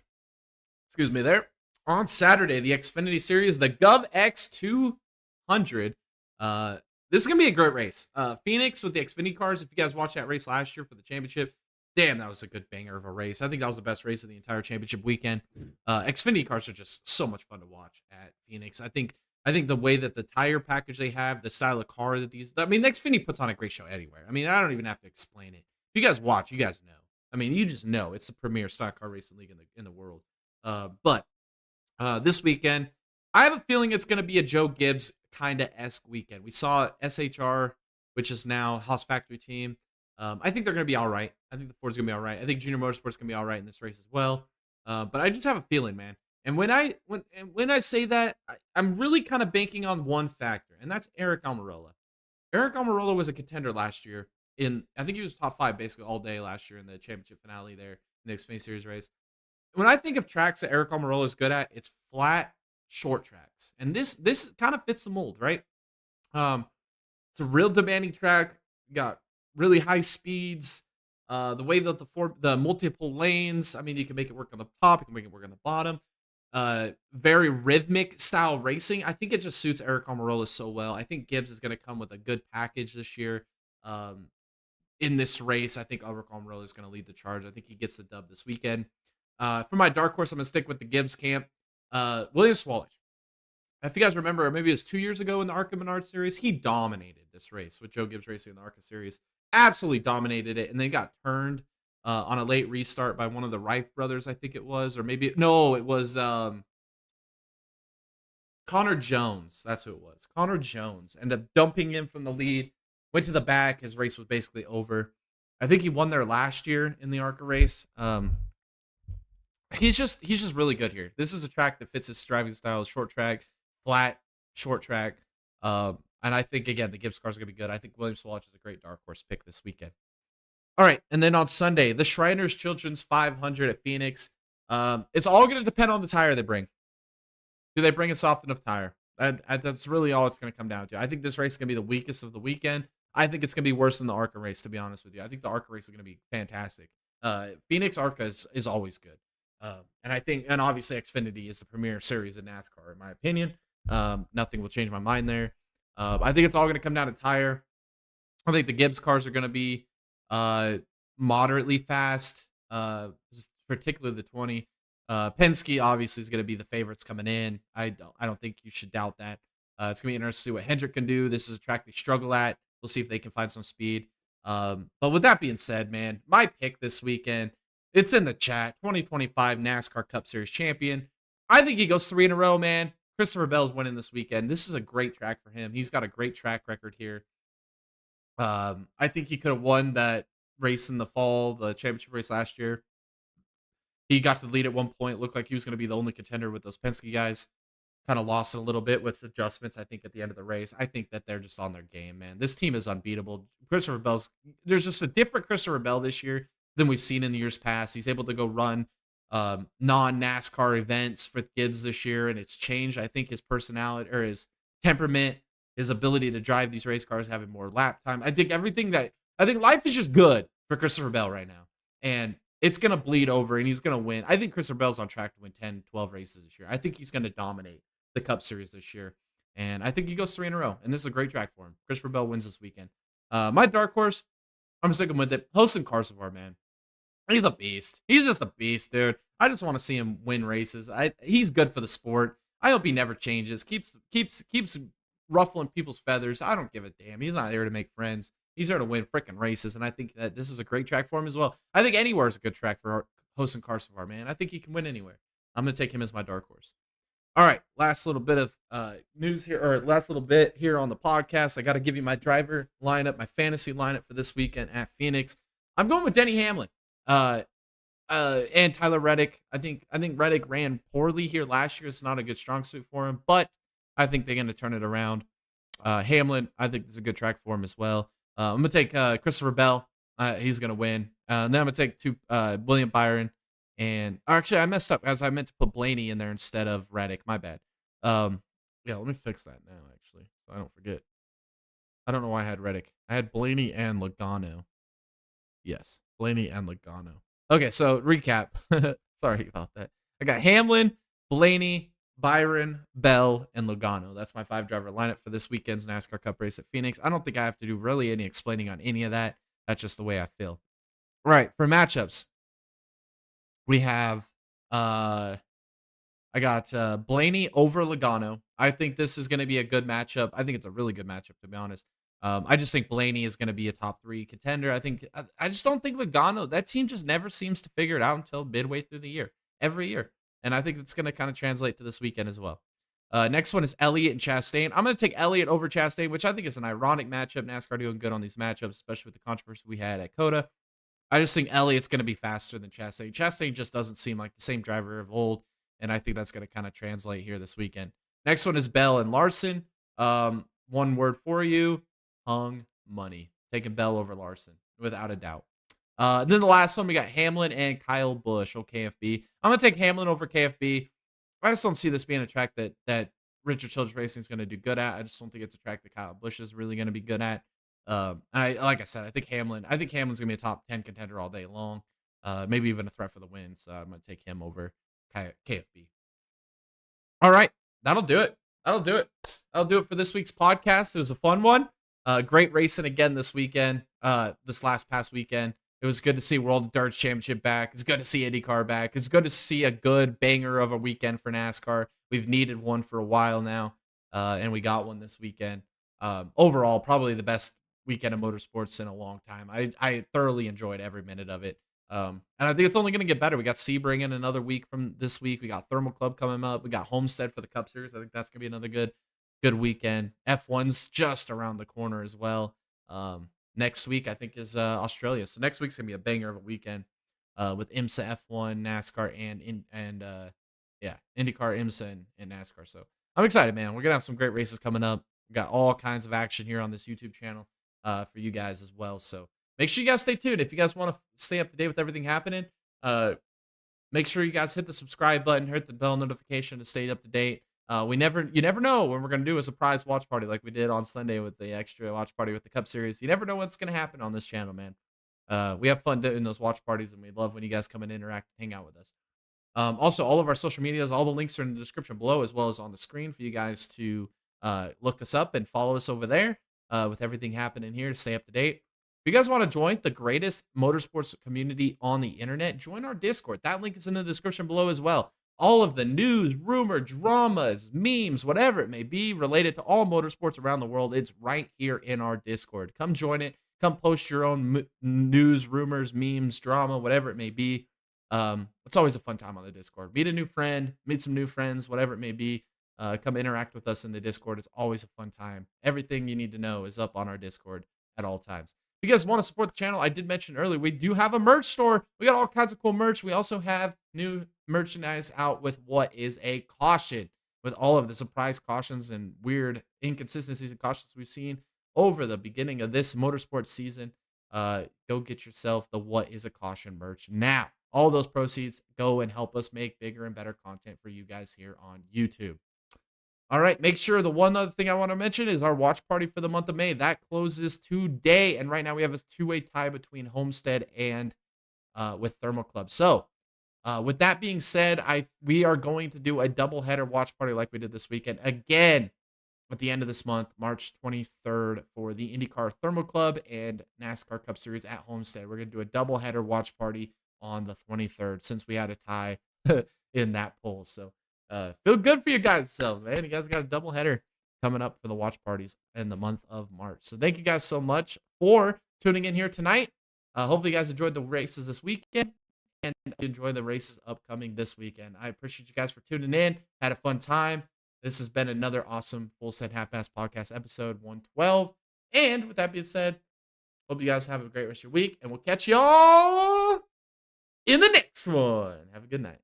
Excuse me there. On Saturday, the Xfinity Series, the Gov X200. This is going to be a great race. Phoenix with the Xfinity cars. If you guys watched that race last year for the championship, damn, that was a good banger of a race. I think that was the best race of the entire championship weekend. Xfinity cars are just so much fun to watch at Phoenix. I think the way that the tire package they have, the style of car that I mean, Xfinity puts on a great show anywhere. I mean, I don't even have to explain it. If you guys watch, you guys know. I mean, you just know it's the premier stock car racing league in the world. But this weekend, I have a feeling it's going to be a Joe Gibbs kind of esque weekend. We saw SHR, which is now Haas Factory Team. I think they're going to be all right. I think the Ford's going to be all right. I think Junior Motorsport's going to be all right in this race as well. But I just have a feeling, man. And when I say that, I'm really kind of banking on one factor, and that's Eric Almirola. Eric Almirola was a contender last year. I think he was top 5 basically all day last year in the championship finale there in the Xfinity Series race. When I think of tracks that Eric Almirola is good at, it's flat, short tracks, and this kind of fits the mold, right? It's a real demanding track. You got really high speeds. The way that the multiple lanes. I mean, you can make it work on the top. You can make it work on the bottom. Very rhythmic style racing. I think it just suits Eric Almirola so well. I think Gibbs is going to come with a good package this year. In this race, I think Eric Almirola is going to lead the charge. I think he gets the dub this weekend. For my dark horse, I'm going to stick with the Gibbs camp. William Swallow. If you guys remember, maybe it was 2 years ago in the ARCA Menard Series, he dominated this race with Joe Gibbs racing in the ARCA Series. Absolutely dominated it, and then got turned on a late restart by one of the Reif brothers, I think it was, or maybe no, it was Connor Jones. That's who it was. Connor Jones ended up dumping him from the lead, went to the back. His race was basically over. I think he won there last year in the ARCA race. He's just really good here. This is a track that fits his driving style, short track, flat, short track. And I think, again, the Gibbs cars are going to be good. I think William Swallow is a great dark horse pick this weekend. All right, and then on Sunday, the Shriners Children's 500 at Phoenix. It's all going to depend on the tire they bring. Do they bring a soft enough tire? That's really all it's going to come down to. I think this race is going to be the weakest of the weekend. I think it's going to be worse than the ARCA race, to be honest with you. I think the ARCA race is going to be fantastic. Phoenix ARCA is always good. And obviously Xfinity is the premier series in NASCAR, in my opinion. Nothing will change my mind there. I think it's all going to come down to tire. I think the Gibbs cars are going to be moderately fast, particularly the 20. Penske obviously is going to be the favorites coming in. I don't think you should doubt that. It's going to be interesting to see what Hendrick can do. This is a track they struggle at. We'll see if they can find some speed. But with that being said, man, my pick this weekend, it's in the chat. 2025 NASCAR Cup Series champion. I think he goes 3 in a row, man. Christopher Bell's winning this weekend. This is a great track for him. He's got a great track record here. I think he could have won that race in the fall, the championship race last year. He got to the lead at one point. Looked like he was going to be the only contender with those Penske guys. kind of lost it a little bit with adjustments, I think, at the end of the race. I think that they're just on their game, man. This team is unbeatable. There's just a different Christopher Bell this year than we've seen in the years past. He's able to go run non-NASCAR events for Gibbs this year, and it's changed, I think, his personality or his temperament, his ability to drive these race cars, having more lap time. I think life is just good for Christopher Bell right now. And it's going to bleed over, and he's going to win. I think Christopher Bell's on track to win 10, 12 races this year. I think he's going to dominate the Cup Series this year. And I think he goes 3 in a row. And this is a great track for him. Christopher Bell wins this weekend. My dark horse, I'm sticking with it. Joseph Carsevar, man. He's a beast. He's just a beast, dude. I just want to see him win races. He's good for the sport. I hope he never changes. Keeps ruffling people's feathers. I don't give a damn. He's not there to make friends. He's there to win freaking races, and I think that this is a great track for him as well. I think anywhere is a good track for Joseph Carsevar, man. I think he can win anywhere. I'm going to take him as my dark horse. All right, last little bit of news here, or last little bit here on the podcast. I got to give you my driver lineup, my fantasy lineup for this weekend at Phoenix. I'm going with Denny Hamlin and Tyler Reddick. I think Reddick ran poorly here last year. It's not a good strong suit for him, but I think they're going to turn it around. Hamlin, I think this is a good track for him as well. I'm going to take Christopher Bell. He's going to win. And then I'm going to take William Byron. And actually, I messed up as I meant to put Blaney in there instead of Reddick. My bad. Yeah, let me fix that now, actually, so I don't forget. I don't know why I had Reddick. I had Blaney and Logano. Yes, Blaney and Logano. Okay, so recap. Sorry about that. I got Hamlin, Blaney, Byron, Bell, and Logano. That's my 5-driver lineup for this weekend's NASCAR Cup race at Phoenix. I don't think I have to do really any explaining on any of that. That's just the way I feel. All right, for matchups, we have I got Blaney over Logano. I think this is going to be a good matchup. I think it's a really good matchup, to be honest. I just think Blaney is going to be a top 3 contender. I just don't think Logano, that team just never seems to figure it out until midway through the year, every year. And I think it's going to kind of translate to this weekend as well. Next one is Elliott and Chastain. I'm going to take Elliott over Chastain, which I think is an ironic matchup. NASCAR doing good on these matchups, especially with the controversy we had at COTA. I just think Elliott's going to be faster than Chastain. Chastain just doesn't seem like the same driver of old, and I think that's going to kind of translate here this weekend. Next one is Bell and Larson. One word for you, hung money. Taking Bell over Larson, without a doubt. Then the last one, we got Hamlin and Kyle Busch, KFB. I'm going to take Hamlin over KFB. I just don't see this being a track that Richard Childress Racing is going to do good at. I just don't think it's a track that Kyle Busch is really going to be good at. Like I said, I think Hamlin's going to be a top 10 contender all day long. Maybe even a threat for the win. So I'm going to take him over KFB. All right. That'll do it. That'll do it for this week's podcast. It was a fun one. Great racing again this weekend. This past weekend. It was good to see World Darts Championship back. It's good to see IndyCar back. It's good to see a good banger of a weekend for NASCAR. We've needed one for a while now, and we got one this weekend. Overall, probably the best weekend of motorsports in a long time. I thoroughly enjoyed every minute of it. And I think it's only going to get better. We got Sebring in another week from this week. We got Thermal Club coming up. We got Homestead for the Cup Series. I think that's going to be another good weekend. F1's just around the corner as well. Next week, I think, is Australia. So next week's going to be a banger of a weekend with IMSA F1, NASCAR, and IndyCar, IMSA, and NASCAR. So I'm excited, man. We're going to have some great races coming up. We got all kinds of action here on this YouTube channel for you guys as well. So make sure you guys stay tuned. If you guys want to stay up to date with everything happening, make sure you guys hit the subscribe button, hit the bell notification to stay up to date. You never know when we're going to do a surprise watch party like we did on Sunday with the extra watch party with the Cup Series. You never know what's going to happen on this channel, man. We have fun doing those watch parties, and we love when you guys come and interact and hang out with us. Also, all of our social medias, all the links are in the description below, as well as on the screen for you guys to look us up and follow us over there with everything happening here to stay up to date. If you guys want to join the greatest motorsports community on the internet, join our Discord. That link is in the description below as well. All of the news, rumor, dramas, memes, whatever it may be related to all motorsports around the world, it's right here in our Discord. Come join it. Come post your own news, rumors, memes, drama, whatever it may be. It's always a fun time on the Discord. Meet a new friend, meet some new friends, whatever it may be. Come interact with us in the Discord. It's always a fun time. Everything you need to know is up on our Discord at all times. If you guys want to support the channel, I did mention earlier, we do have a merch store. We got all kinds of cool merch. We also have new merchandise out with What is a Caution. with all of the surprise cautions and weird inconsistencies and cautions we've seen over the beginning of this motorsport season, go get yourself the What is a Caution merch now. All those proceeds go and help us make bigger and better content for you guys here on YouTube. All right, make sure the one other thing I want to mention is our watch party for the month of May. That closes today, and right now we have a two-way tie between Homestead and with Thermal Club. So, with that being said, we are going to do a doubleheader watch party like we did this weekend again at the end of this month, March 23rd, for the IndyCar Thermal Club and NASCAR Cup Series at Homestead. We're going to do a doubleheader watch party on the 23rd since we had a tie in that poll. So, feel good for you guys, man. You guys got a doubleheader coming up for the watch parties in the month of March. So, thank you guys so much for tuning in here tonight. Hopefully, you guys enjoyed the races this weekend and enjoy the races upcoming this weekend. I appreciate you guys for tuning in. Had a fun time. This has been another awesome Full Set Half-Pass Podcast, episode 112. And with that being said, hope you guys have a great rest of your week, and we'll catch y'all in the next one. Have a good night.